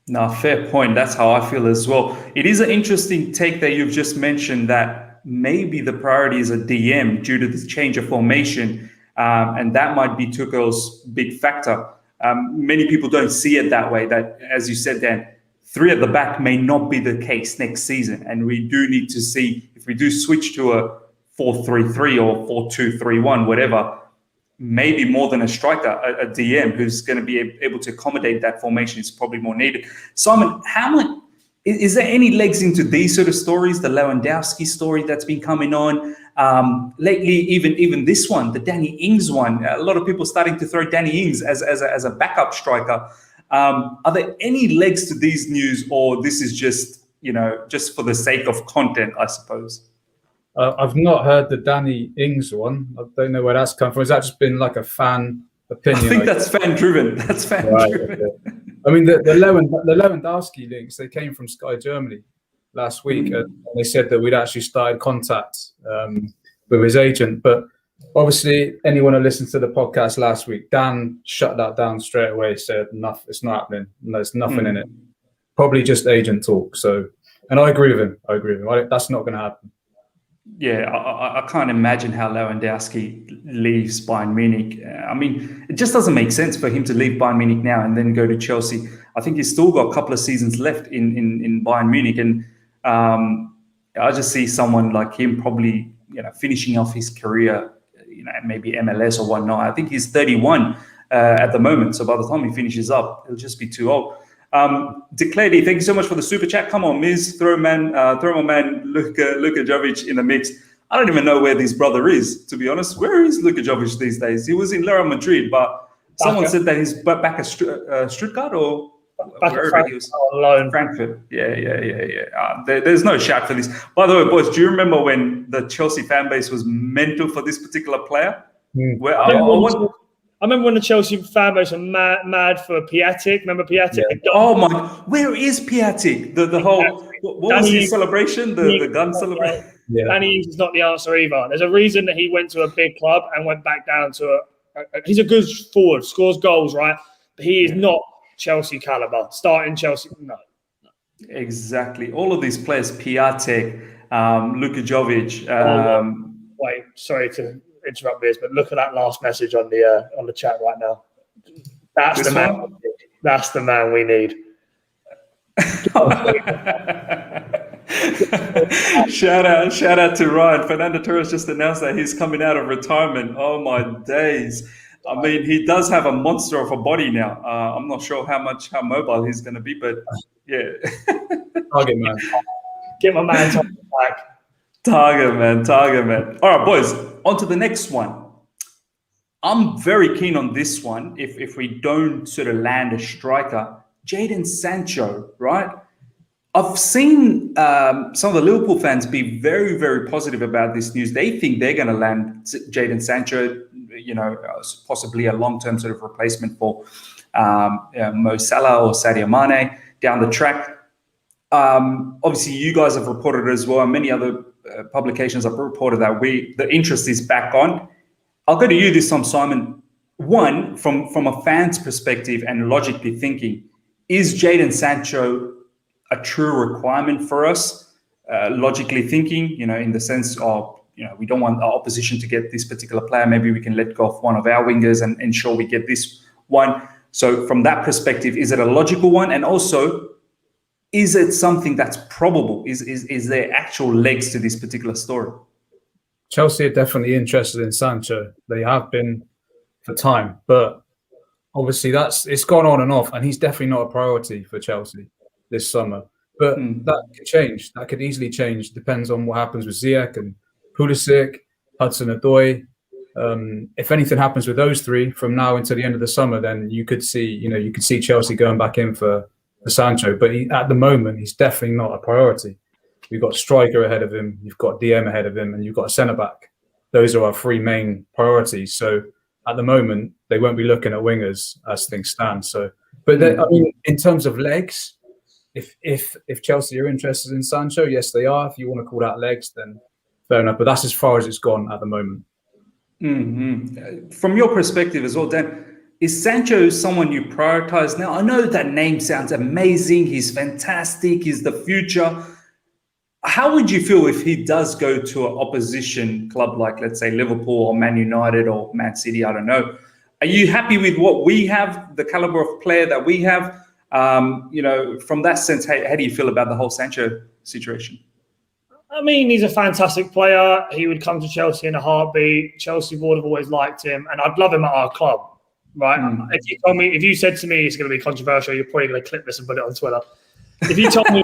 No, fair point. That's how I feel as well. It is an interesting take that you've just mentioned that maybe the priority is a DM due to the change of formation, and that might be Tuchel's big factor. Many people don't see it that way. That, as you said, Dan, 3 at the back may not be the case next season, and we do need to see if we do switch to a 4-3-3 or 4-2-3-1, whatever. Maybe more than a striker, a DM who's going to be able to accommodate that formation is probably more needed. Simon, is there any legs into these sort of stories? The Lewandowski story that's been coming on lately, even this one, the Danny Ings one. A lot of people starting to throw Danny Ings as a backup striker. Are there any legs to these news, or this is just for the sake of content, I suppose? I've not heard the Danny Ings one. I don't know where that's come from. Has that just been like a fan opinion? I think that's fan-driven. That's fan-driven. Right, okay. I mean, the Lewandowski links, they came from Sky Germany last week, and they said that we'd actually started contact with his agent. But obviously, anyone who listened to the podcast last week, Dan shut that down straight away, said, "Nothing, it's not happening. There's nothing in it. Probably just agent talk." So, and I agree with him. That's not going to happen. Yeah, I can't imagine how Lewandowski leaves Bayern Munich. I mean, it just doesn't make sense for him to leave Bayern Munich now and then go to Chelsea. I think he's still got a couple of seasons left in Bayern Munich, and I just see someone like him probably finishing off his career, maybe MLS or whatnot. I think he's 31 at the moment, so by the time he finishes up, he'll just be too old. Declare, thank you so much for the super chat. Come on, Miz, throw my man Luka Jovic in the mix. I don't even know where this brother is, to be honest. Where is Luka Jovic these days? He was in Real Madrid, but someone said that he's back at Stuttgart or wherever he was. Alone. Frankfurt. Yeah. There's no shout for this. By the way, boys, do you remember when the Chelsea fan base was mental for this particular player? Where I remember when the Chelsea fan base were mad for Piatek. Remember Piatek? Yeah. Oh my! Where is Piatek? The whole what was his celebration? The gun celebration. Yeah. Danny Ings is not the answer either. There's a reason that he went to a big club and went back down to he's a good forward, scores goals, right? But he is not Chelsea caliber. Starting Chelsea, no. Exactly. All of these players, Piatek, Luka Jovic. Wait, sorry to interrupt this, but look at that last message on the chat right now. That's the man. That's the man we need. Shout out to Ryan. Fernando Torres just announced that he's coming out of retirement. Oh my days. I mean, he does have a monster of a body now. I'm not sure how mobile he's going to be, but yeah. Target man. Get my man back. Target man. All right, boys, on to the next one. I'm very keen on this one. If we don't sort of land a striker, Jadon Sancho, right? I've seen some of the Liverpool fans be very, very positive about this news. They think they're going to land Jadon Sancho, possibly a long-term sort of replacement for Mo Salah or Sadio Mane down the track. Obviously, you guys have reported it as well, and many other publications have reported that the interest is back on. I'll go to you this time, Simon. One, from a fan's perspective and logically thinking, is Jadon Sancho a true requirement for us? Logically thinking, in the sense of, we don't want our opposition to get this particular player. Maybe we can let go of one of our wingers and ensure we get this one. So from that perspective, is it a logical one? And also, is it something that's probable? Is there actual legs to this particular story? Chelsea are definitely interested in Sancho. They have been for time, but obviously it's gone on and off, and he's definitely not a priority for Chelsea this summer. But that could change. That could easily change. Depends on what happens with Ziyech and Pulisic, Hudson-Odoi. If anything happens with those three from now until the end of the summer, then you could see Chelsea going back in for Sancho. But at the moment, he's definitely not a priority. We've got striker ahead of him, you've got DM ahead of him, and you've got a centre-back. Those are our three main priorities. So at the moment, they won't be looking at wingers as things stand. So, but in terms of legs, if Chelsea are interested in Sancho, yes, they are. If you want to call that legs, then fair enough. But that's as far as it's gone at the moment. From your perspective as well, Dan, is Sancho someone you prioritize now? I know that name sounds amazing. He's fantastic. He's the future. How would you feel if he does go to an opposition club like, let's say, Liverpool or Man United or Man City? I don't know. Are you happy with what we have, the caliber of player that we have? From that sense, how do you feel about the whole Sancho situation? I mean, he's a fantastic player. He would come to Chelsea in a heartbeat. Chelsea would have always liked him, and I'd love him at our club. Right? If you said to me it's going to be controversial, you're probably going to clip this and put it on Twitter. If you told me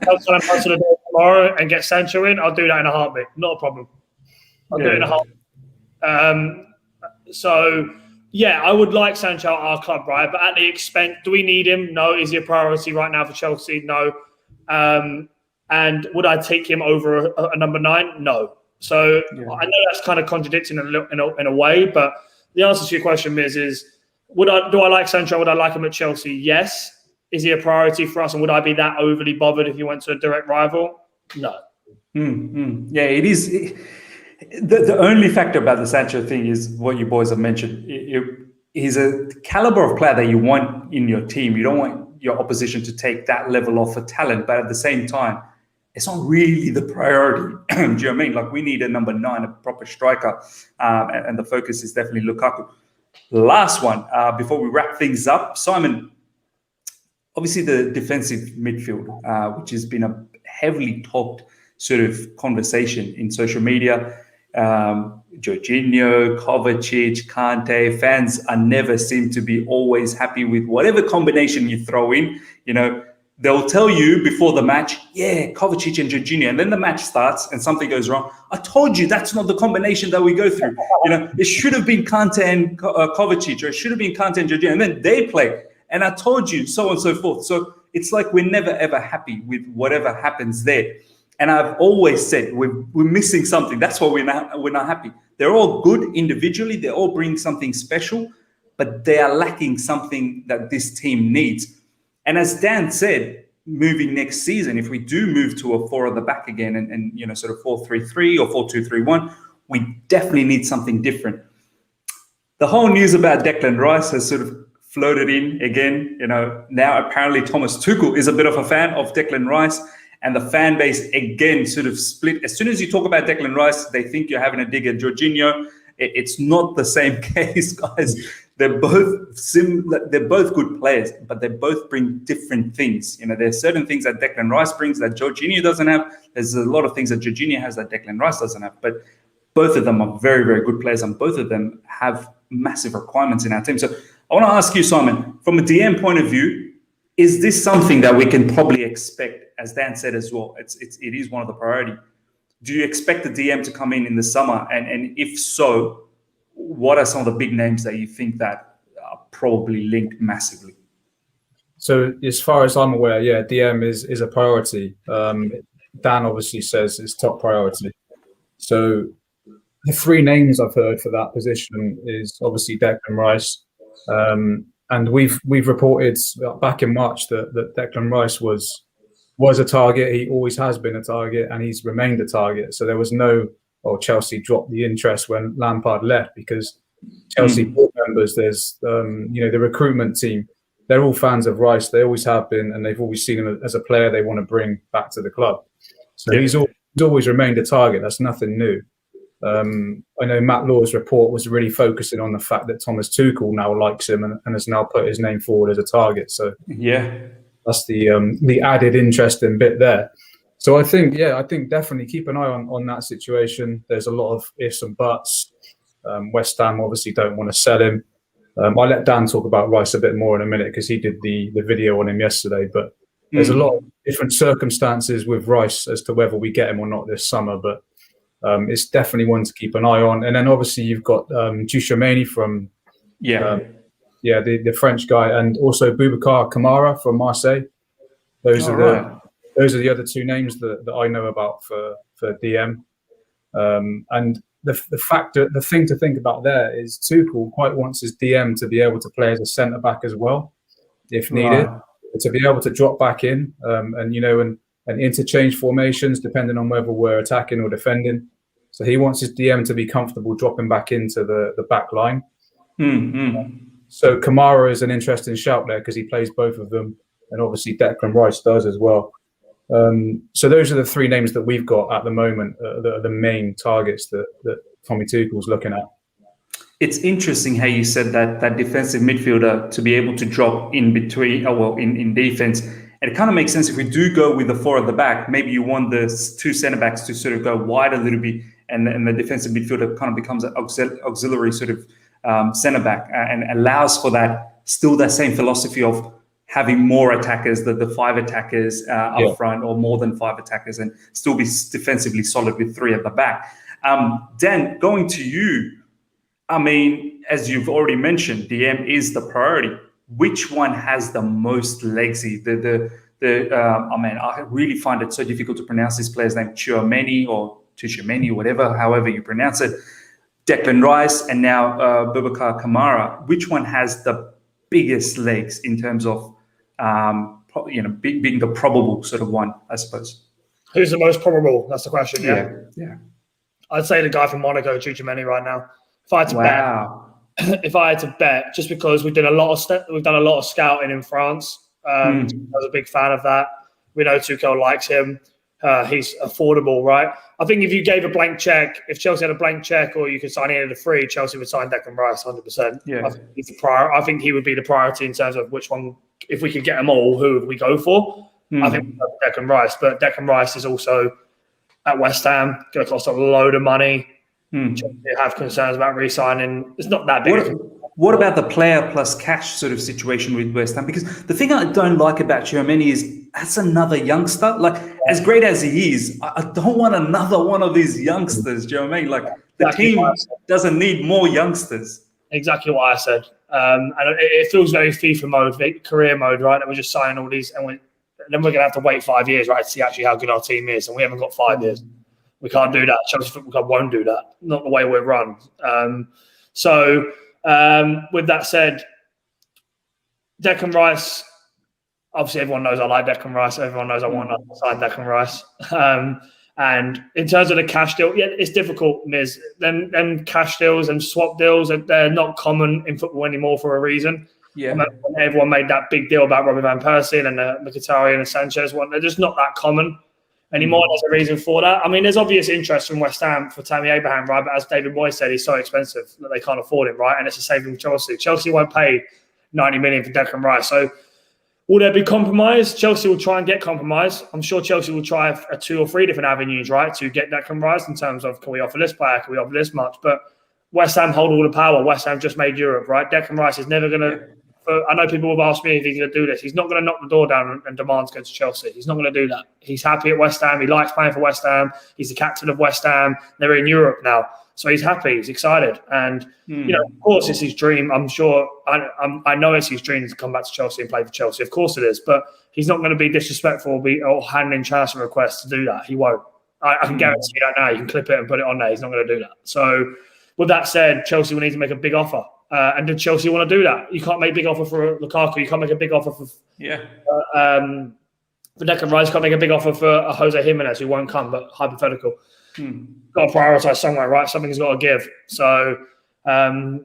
I'll do tomorrow and get Sancho in, I'll do that in a heartbeat. Not a problem. I'll do it in a heartbeat. So, yeah, I would like Sancho at our club, right? But at the expense, do we need him? No. Is he a priority right now for Chelsea? No. And would I take him over a number 9? No. So I know that's kind of contradicting in a way, but the answer to your question is do I like Sancho? Would I like him at Chelsea? Yes. Is he a priority for us? And would I be that overly bothered if he went to a direct rival? No. Yeah, it is. The only factor about the Sancho thing is what you boys have mentioned. He's a caliber of player that you want in your team. You don't want your opposition to take that level off of talent, but at the same time, it's not really the priority. Do you know what I mean? Like, we need a number 9, a proper striker, and the focus is definitely Lukaku. Last one, before we wrap things up, Simon. Obviously, the defensive midfield, which has been a heavily talked sort of conversation in social media. Jorginho, Kovacic, Kante, fans never seem to be always happy with whatever combination you throw in. They'll tell you before the match, yeah, Kovacic and Jorginho, and then the match starts and something goes wrong. I told you that's not the combination that we go through. It should have been Kante and Kovacic, or it should have been Kante and Jorginho, and then they play. And I told you, so on and so forth. So it's like we're never, ever happy with whatever happens there. And I've always said we're missing something. That's why we're not happy. They're all good individually. They all bring something special, but they are lacking something that this team needs. And as Dan said, moving next season, if we do move to a 4 at the back again and sort of 4-3-3 or 4-2-3-1, we definitely need something different. The whole news about Declan Rice has sort of floated in again. Now apparently Thomas Tuchel is a bit of a fan of Declan Rice, and the fan base again sort of split. As soon as you talk about Declan Rice, they think you're having a dig at Jorginho. It's not the same case, guys. They're both they're both good players, but they both bring different things. There's certain things that Declan Rice brings that Jorginho doesn't have. There's a lot of things that Jorginho has that Declan Rice doesn't have. But both of them are very, very good players, and both of them have massive requirements in our team. So I want to ask you, Simon, from a DM point of view, is this something that we can probably expect? As Dan said as well, it is one of the priority. Do you expect the DM to come in the summer? And if so, what are some of the big names that you think that are probably linked massively? So as far as I'm aware, yeah, DM is a priority. Dan obviously says it's top priority. So the 3 names I've heard for that position is obviously Declan Rice. And we've reported back in March that Declan Rice was a target. He always has been a target, and he's remained a target. So there was Chelsea dropped the interest when Lampard left, because Chelsea board members, there's the recruitment team, they're all fans of Rice. They always have been, and they've always seen him as a player they want to bring back to the club. So he's always remained a target. That's nothing new. I know Matt Law's report was really focusing on the fact that Thomas Tuchel now likes him and has now put his name forward as a target. So that's the added interesting bit there. So I think definitely keep an eye on that situation. There's a lot of ifs and buts. West Ham obviously don't want to sell him. I'll let Dan talk about Rice a bit more in a minute, because he did the video on him yesterday. But there's a lot of different circumstances with Rice as to whether we get him or not this summer. But it's definitely one to keep an eye on. And then obviously you've got Tchouaméni from the French guy, and also Boubacar Kamara from Marseille. Those are the other 2 names that I know about for DM. And the thing to think about there is Tuchel quite wants his DM to be able to play as a centre back as well, if needed, to be able to drop back in and interchange formations depending on whether we're attacking or defending. So he wants his DM to be comfortable dropping back into the back line. So Kamara is an interesting shout there because he plays both of them, and obviously Declan Rice does as well. So those are the three names that we've got at the moment that are the main targets that Tommy Tuchel's looking at. It's interesting how you said that defensive midfielder to be able to drop in between, in defense. And it kind of makes sense if we do go with the four at the back. Maybe you want the two centre backs to sort of go wide a little bit, and the defensive midfielder kind of becomes an auxiliary sort of centre back, and allows for that same philosophy of having more attackers, the five attackers up front, or more than five attackers, and still be defensively solid with three at the back. Dan, going to you. I mean, as you've already mentioned, DM is the priority. Which one has the most legsy? I really find it so difficult to pronounce this player's name, Tchouameni or Tchouameni, however you pronounce it. Declan Rice and now Boubacar Kamara. Which one has the biggest legs in terms of, being the probable sort of one, I suppose? Who's the most probable? That's the question. Yeah. I'd say the guy from Monaco, Tchouameni, right now. If I had to bet, just because we've done a lot of scouting in France, I was a big fan of that. We know Tuchel likes him. He's affordable, right? I think if you gave a blank check, if Chelsea had a blank check, or you could sign in at a free, Chelsea would sign Declan Rice 100%. Yeah. I think he would be the priority in terms of which one. If we could get them all, who would we go for? I think we'd go for Declan Rice, but Declan Rice is also at West Ham, going to cost a load of money. They have concerns about re-signing. It's not that big. What about the player plus cash sort of situation with West Ham? Because the thing I don't like about Tchouameni is that's another youngster. Like, as great as he is, I don't want another one of these youngsters. Do you know what I mean? Like, the team doesn't need more youngsters. Exactly what I said. And it feels very FIFA mode, career mode, right? That we're just signing all these, and then we're going to have to wait 5 years, right, to see actually how good our team is. And we haven't got 5 years. We can't do that. Chelsea Football Club won't do that. Not the way we're run. With that said, Declan Rice, obviously everyone knows I like Declan Rice. Everyone knows I want to sign Declan Rice. And in terms of the cash deal, it's difficult, Miz. Them cash deals and swap deals, they're not common in football anymore for a reason. Yeah. Everyone made that big deal about Robin van Persie and Mkhitaryan and Sanchez one. They're just not that common anymore. There's a reason for that. I mean, there's obvious interest from West Ham for Tammy Abraham, right? But as David Moyes said, he's so expensive that they can't afford him, right? And it's the same with Chelsea. Chelsea won't pay 90 million for Declan Rice. So will there be compromise? Chelsea will try and get compromise. I'm sure Chelsea will try 2 or 3 different avenues, right, to get Declan Rice in terms of, can we offer this player? Can we offer this much? But West Ham hold all the power. West Ham just made Europe, right? Declan Rice is never going to... I know people have asked me if he's going to do this. He's not going to knock the door down and demand to go to Chelsea. He's not going to do that. He's happy at West Ham. He likes playing for West Ham. He's the captain of West Ham. They're in Europe now. So he's happy. He's excited. And, of course, it's his dream. I'm sure. I know it's his dream to come back to Chelsea and play for Chelsea. Of course it is. But he's not going to be disrespectful or hand in transfer requests to do that. He won't. I can guarantee you that now. You can clip it and put it on there. He's not going to do that. So with that said, Chelsea will need to make a big offer. And did Chelsea want to do that? You can't make a big offer for Lukaku. You can't make a big offer for Declan Rice. You can't make a big offer for Jose Jimenez, who won't come, but hypothetical. Got to prioritise somewhere, right? Something's got to give. So, I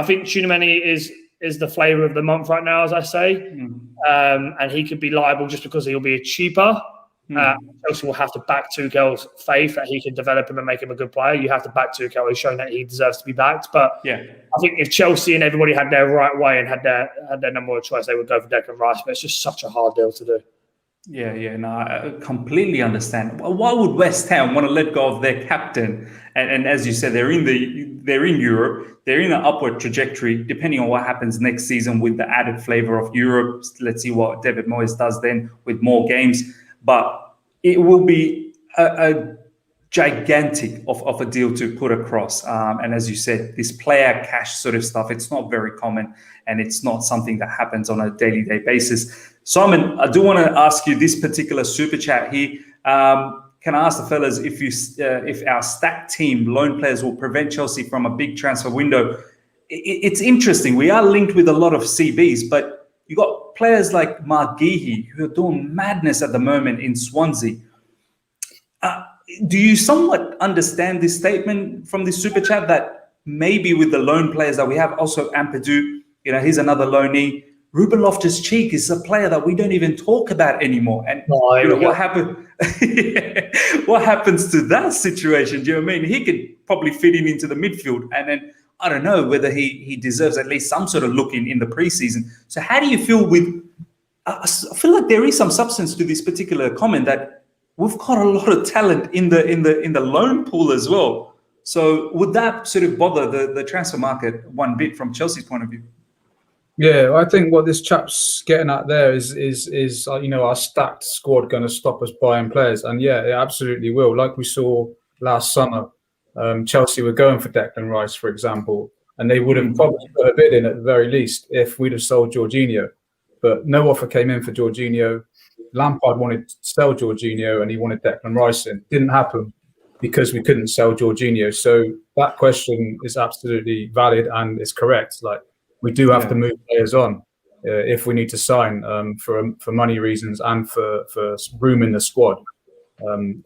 think Tchouameni is the flavour of the month right now, as I say. And he could be liable just because he'll be cheaper. Chelsea will have to back Tuchel's faith that he can develop him and make him a good player. You have to back Tuchel. He's shown that he deserves to be backed. But I think if Chelsea and everybody had their right way and had their number one choice, they would go for Declan Rice. But it's just such a hard deal to do. I completely understand. Why would West Ham want to let go of their captain? And as you said, they're in Europe. They're in an upward trajectory. Depending on what happens next season with the added flavour of Europe, let's see what David Moyes does then with more games. But it will be a gigantic of a deal to put across. And as you said, this player cash sort of stuff, it's not very common, and it's not something that happens on a daily basis. Simon, I do want to ask you this particular super chat here. Can I ask the fellas if our stacked team, loan players, will prevent Chelsea from a big transfer window? It's interesting. We are linked with a lot of CBs, but you got players like Margihi who are doing madness at the moment in Swansea. Do you somewhat understand this statement from this super chat that maybe with the loan players that we have, also Ampadu, he's another loanee. Ruben Loftus-Cheek is a player that we don't even talk about anymore. And what happened? What happens to that situation? Do you know what I mean? He could probably fit into the midfield, and then I don't know whether he deserves at least some sort of look in the preseason. So how do you feel with? I feel like there is some substance to this particular comment that we've got a lot of talent in the loan pool as well. So would that sort of bother the transfer market one bit from Chelsea's point of view? Yeah, I think what this chap's getting at there is our stacked squad going to stop us buying players? And yeah, it absolutely will. Like we saw last summer, Chelsea were going for Declan Rice, for example, and they would have probably put a bid in at the very least if we'd have sold Jorginho. But no offer came in for Jorginho. Lampard wanted to sell Jorginho and he wanted Declan Rice in. Didn't happen because we couldn't sell Jorginho. So that question is absolutely valid and it's correct. Like, we do have to move players on if we need to sign for money reasons and for room in the squad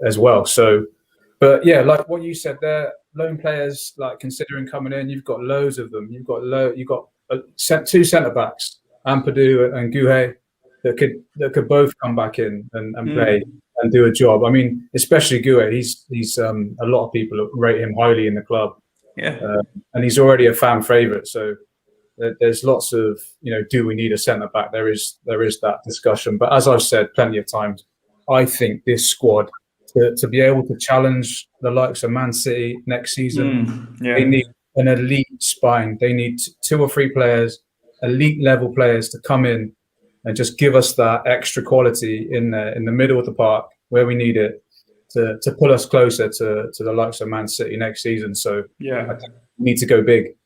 as well. So, but yeah, like what you said there, loan players, like considering coming in, you've got loads of them. You've got two centre backs, Ampadu and Guhe, that could both come back in and play and do a job. I mean, especially Guhe, he's a lot of people rate him highly in the club. Yeah, and he's already a fan favourite. So. There's lots of, do we need a centre back? There is that discussion. But as I've said plenty of times, I think this squad to be able to challenge the likes of Man City next season, they need an elite spine. They need 2 or 3 players, elite level players to come in and just give us that extra quality in the middle of the park where we need it to pull us closer to the likes of Man City next season. So I think we need to go big.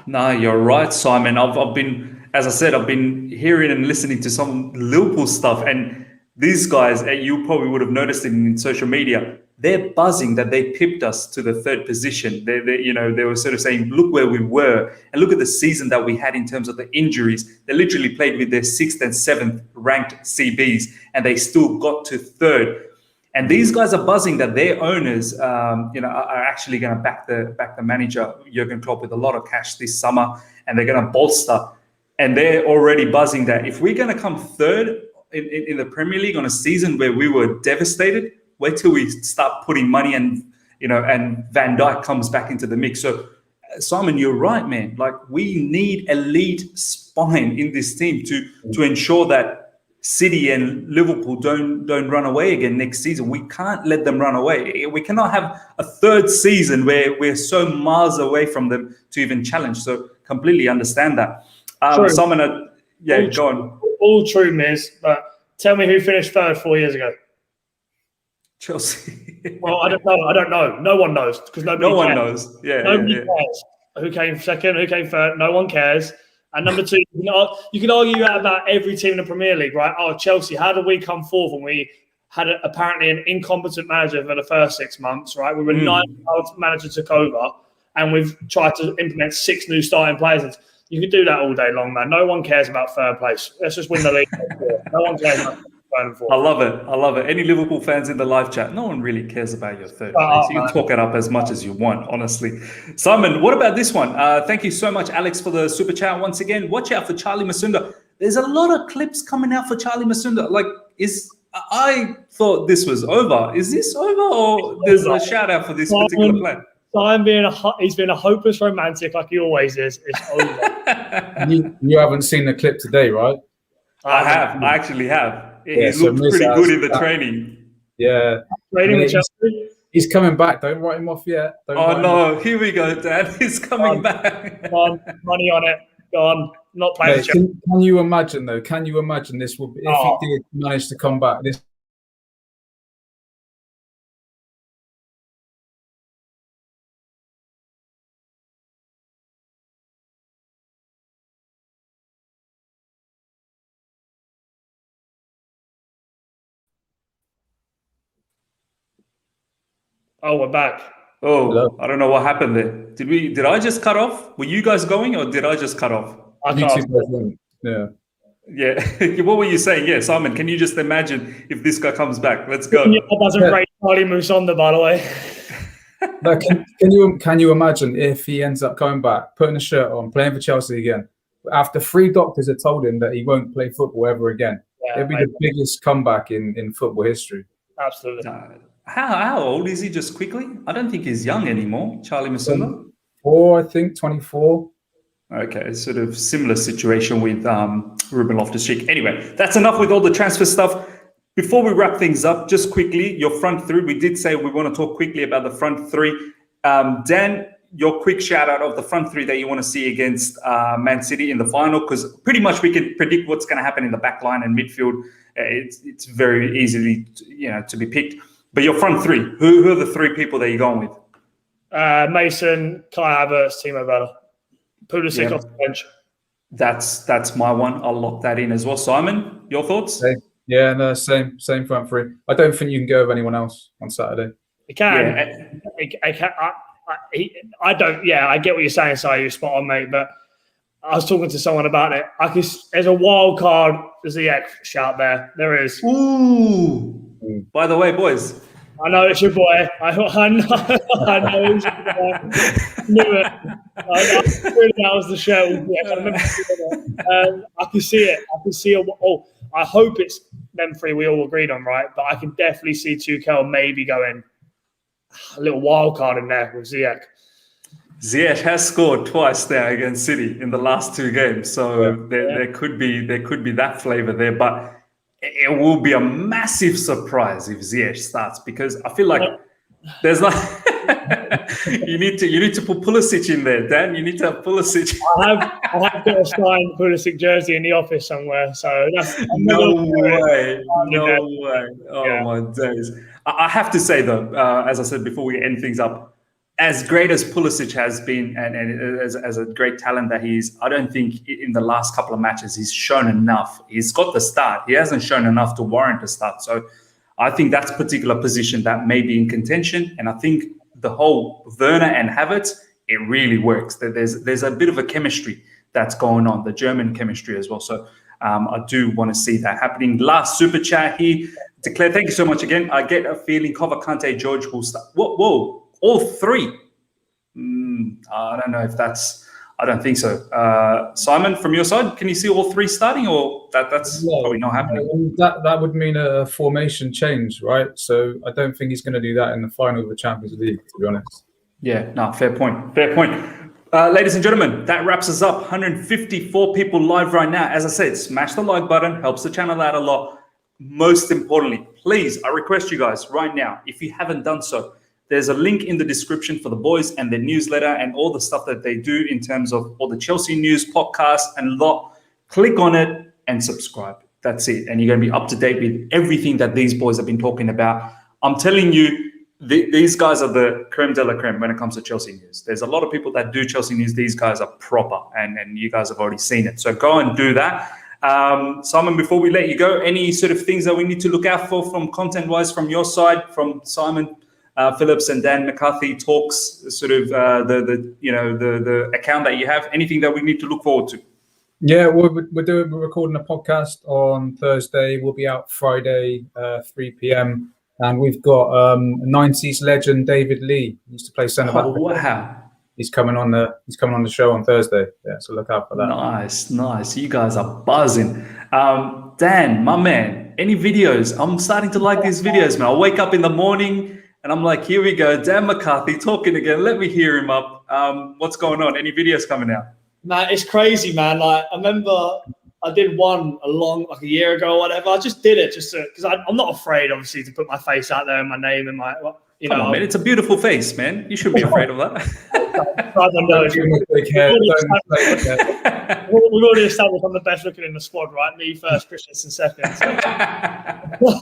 No, you're right, Simon. I've been, as I said, I've been hearing and listening to some Liverpool stuff, and these guys, you probably would have noticed it in social media, they're buzzing that they pipped us to the 3rd position. They were sort of saying, look where we were, and look at the season that we had in terms of the injuries. They literally played with their 6th and 7th ranked CBs, and they still got to 3rd. And these guys are buzzing that their owners, are actually going to back the manager Jurgen Klopp with a lot of cash this summer, and they're going to bolster. And they're already buzzing that if we're going to come 3rd in the Premier League on a season where we were devastated, wait till we start putting money and Van Dijk comes back into the mix. So, Simon, you're right, man. Like, we need elite spine in this team to ensure that City and Liverpool don't run away again next season. We can't let them run away. We cannot have a 3rd season where we're so miles away from them to even challenge. So completely understand that. Simon, go on. All true, Miz. But tell me who finished 3rd 4 years ago. Chelsea. Well, I don't know. No one knows because nobody knows. Yeah, nobody cares. Who came 2nd? Who came 3rd? No one cares. And number 2, you can argue that about every team in the Premier League, right? Oh, Chelsea, how did we come 4th when we had apparently an incompetent manager for the first 6 months, right? We were 9-year-old manager took over, and we've tried to implement 6 new starting players. You could do that all day long, man. No one cares about 3rd place. Let's just win the league. No one cares about 3rd and 4th. I love it. Any Liverpool fans in the live chat, no one really cares about your 3rd place. You can talk it up as much as you want, honestly. Simon, what about this one? Thank you so much, Alex, for the super chat once again. Watch out for Charlie Masunda. There's a lot of clips coming out for Charlie Masunda. Like, I thought this was over. Is this over, or there's a shout out for this particular player? He's been a hopeless romantic like he always is. It's over. You haven't seen the clip today, right? I have. I actually have. He looked pretty good in the training. Yeah. Training with Chelsea. He's coming back. Don't write him off yet. Here we go, Dad. He's coming back. Money on it. Gone. Not playing with Chelsea. Can you imagine, though? Can you imagine this will be, if he did manage to come back? This. Oh, we're back. Oh, Hello? I don't know what happened there. Did I just cut off? Were you guys going, or did I just cut off? Yeah. Yeah. What were you saying? Yeah, Simon, can you just imagine if this guy comes back? Let's go. Doesn't rate Charlie Musonda, by the way. Like, can you imagine if he ends up coming back, putting a shirt on, playing for Chelsea again, after 3 doctors had told him that he won't play football ever again? Yeah, It'd be the biggest comeback in football history. absolutely. How old is he? Just quickly, I don't think he's young anymore. Charlie Masumba. 4, I think, 24. Okay, sort of similar situation with Ruben Loftus-Cheek. Anyway, that's enough with all the transfer stuff. Before we wrap things up, just quickly, your front three. We did say we want to talk quickly about the front three. Dan, your quick shout out of the front three that you want to see against Man City in the final, because pretty much we can predict what's going to happen in the back line and midfield. It's very easily to be picked. But your front three, who are the 3 people that you're going with? Mason, Kai Havertz, Timo Werner. Pulisic off the bench. That's my one. I'll lock that in as well. Simon, your thoughts? Same. Yeah, no, same front three. I don't think you can go with anyone else on Saturday. You can. I don't. Yeah, I get what you're saying, Si. You're spot on, mate. But I was talking to someone about it. There's a wild card. There's the X shout there. There is. Ooh. By the way, boys. I know it's your boy. I know it's your boy. Knew it. I knew that was the show. Yeah, I remember I can see it. I can see it. Oh, I hope it's them 3 we all agreed on, right? But I can definitely see Tuchel maybe going a little wild card in there with Ziyech. Ziyech has scored twice there against City in the last 2 games, so there could be that flavour there. But it will be a massive surprise if Ziyech starts, because I feel like there's not. you need to put Pulisic in there, Dan. You need to have Pulisic. I have got a signed Pulisic jersey in the office somewhere, so that's no way. Oh my days! I have to say though, as I said before we end things up, as great as Pulisic has been, and as a great talent that he is, I don't think in the last couple of matches he's shown enough. He's got the start. He hasn't shown enough to warrant a start. So I think that's a particular position that may be in contention. And I think the whole Werner and Havertz, it really works. There's a bit of a chemistry that's going on, the German chemistry as well. So I do want to see that happening. Last super chat here. Declare, thank you so much again. I get a feeling Kante, George will start. Whoa. All 3. I don't know if that's. I don't think so. Simon, from your side, can you see all 3 starting, or that's probably not happening? That would mean a formation change, right? So I don't think he's going to do that in the final of the Champions League, to be honest. Yeah, no, fair point. Ladies and gentlemen, that wraps us up. 154 people live right now. As I said, smash the like button, helps the channel out a lot. Most importantly, please, I request you guys right now, if you haven't done so, there's a link in the description for the boys and their newsletter and all the stuff that they do in terms of all the Chelsea news, podcasts, and a lot. Click on it and subscribe. That's it. And you're going to be up to date with everything that these boys have been talking about. I'm telling you, these guys are the creme de la creme when it comes to Chelsea news. There's a lot of people that do Chelsea news. These guys are proper, and you guys have already seen it. So go and do that. Simon, before we let you go, any sort of things that we need to look out for from content-wise from your side, from Simon? Phillips and Dan McCarthy talks, sort of the account that you have. Anything that we need to look forward to? Yeah, we're recording a podcast on Thursday. We'll be out Friday, 3 p.m. And we've got 90s legend David Lee. He used to play centre back. Oh wow! He's coming on the show on Thursday. Yeah, so look out for that. Nice. You guys are buzzing. Dan, my man, any videos? I'm starting to like these videos, man. I wake up in the morning and I'm like, here we go, Dan McCarthy talking again. Let me hear him up. What's going on? Any videos coming out? Man, it's crazy, man. Like, I remember I did one a year ago or whatever. I just did it just because I'm not afraid, obviously, to put my face out there and my name and my, Come on, man. It's a beautiful face, man. You shouldn't be afraid of that. We've already established I'm the best looking in the squad, right? Me first, Christensen second. So.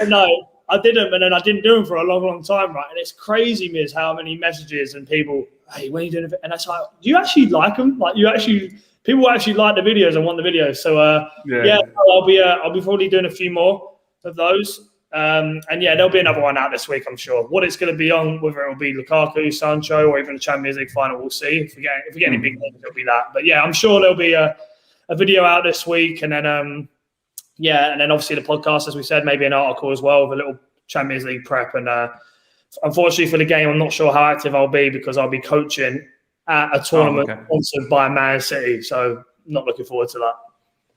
No, I didn't, and then I didn't do them for a long time, right? And it's crazy, Miz, how many messages and people, hey, when are you doing it? And it's like, do you actually like them? Like, people actually like the videos and want the videos. So, I'll be probably doing a few more of those. And yeah, there'll be another one out this week, I'm sure. What it's going to be on, whether it will be Lukaku, Sancho, or even the Champions League final, we'll see. If we get any big names, it'll be that. But yeah, I'm sure there'll be a video out this week, and then and then obviously the podcast, as we said, maybe an article as well with a little Champions League prep and unfortunately for the game, I'm not sure how active I'll be because I'll be coaching at a tournament sponsored by Man City. So not looking forward to that.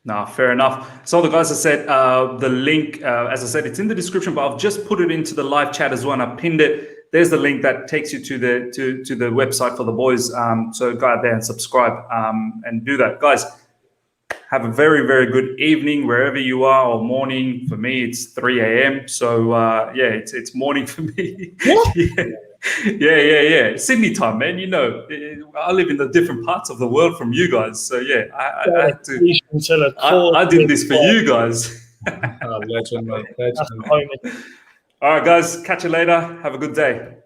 No, fair enough. So the guys have said the link, as I said, it's in the description, but I've just put it into the live chat as well, and I pinned it. There's the link that takes you to the website for the boys. So go out there and subscribe and do that, guys. Have a very, very good evening wherever you are, or morning. For me, it's 3 a.m. So it's morning for me. Yeah. Sydney time, man. You know, I live in the different parts of the world from you guys. So I had to. I did this for you guys. Legend, mate. Legend. That's the moment. All right, guys. Catch you later. Have a good day.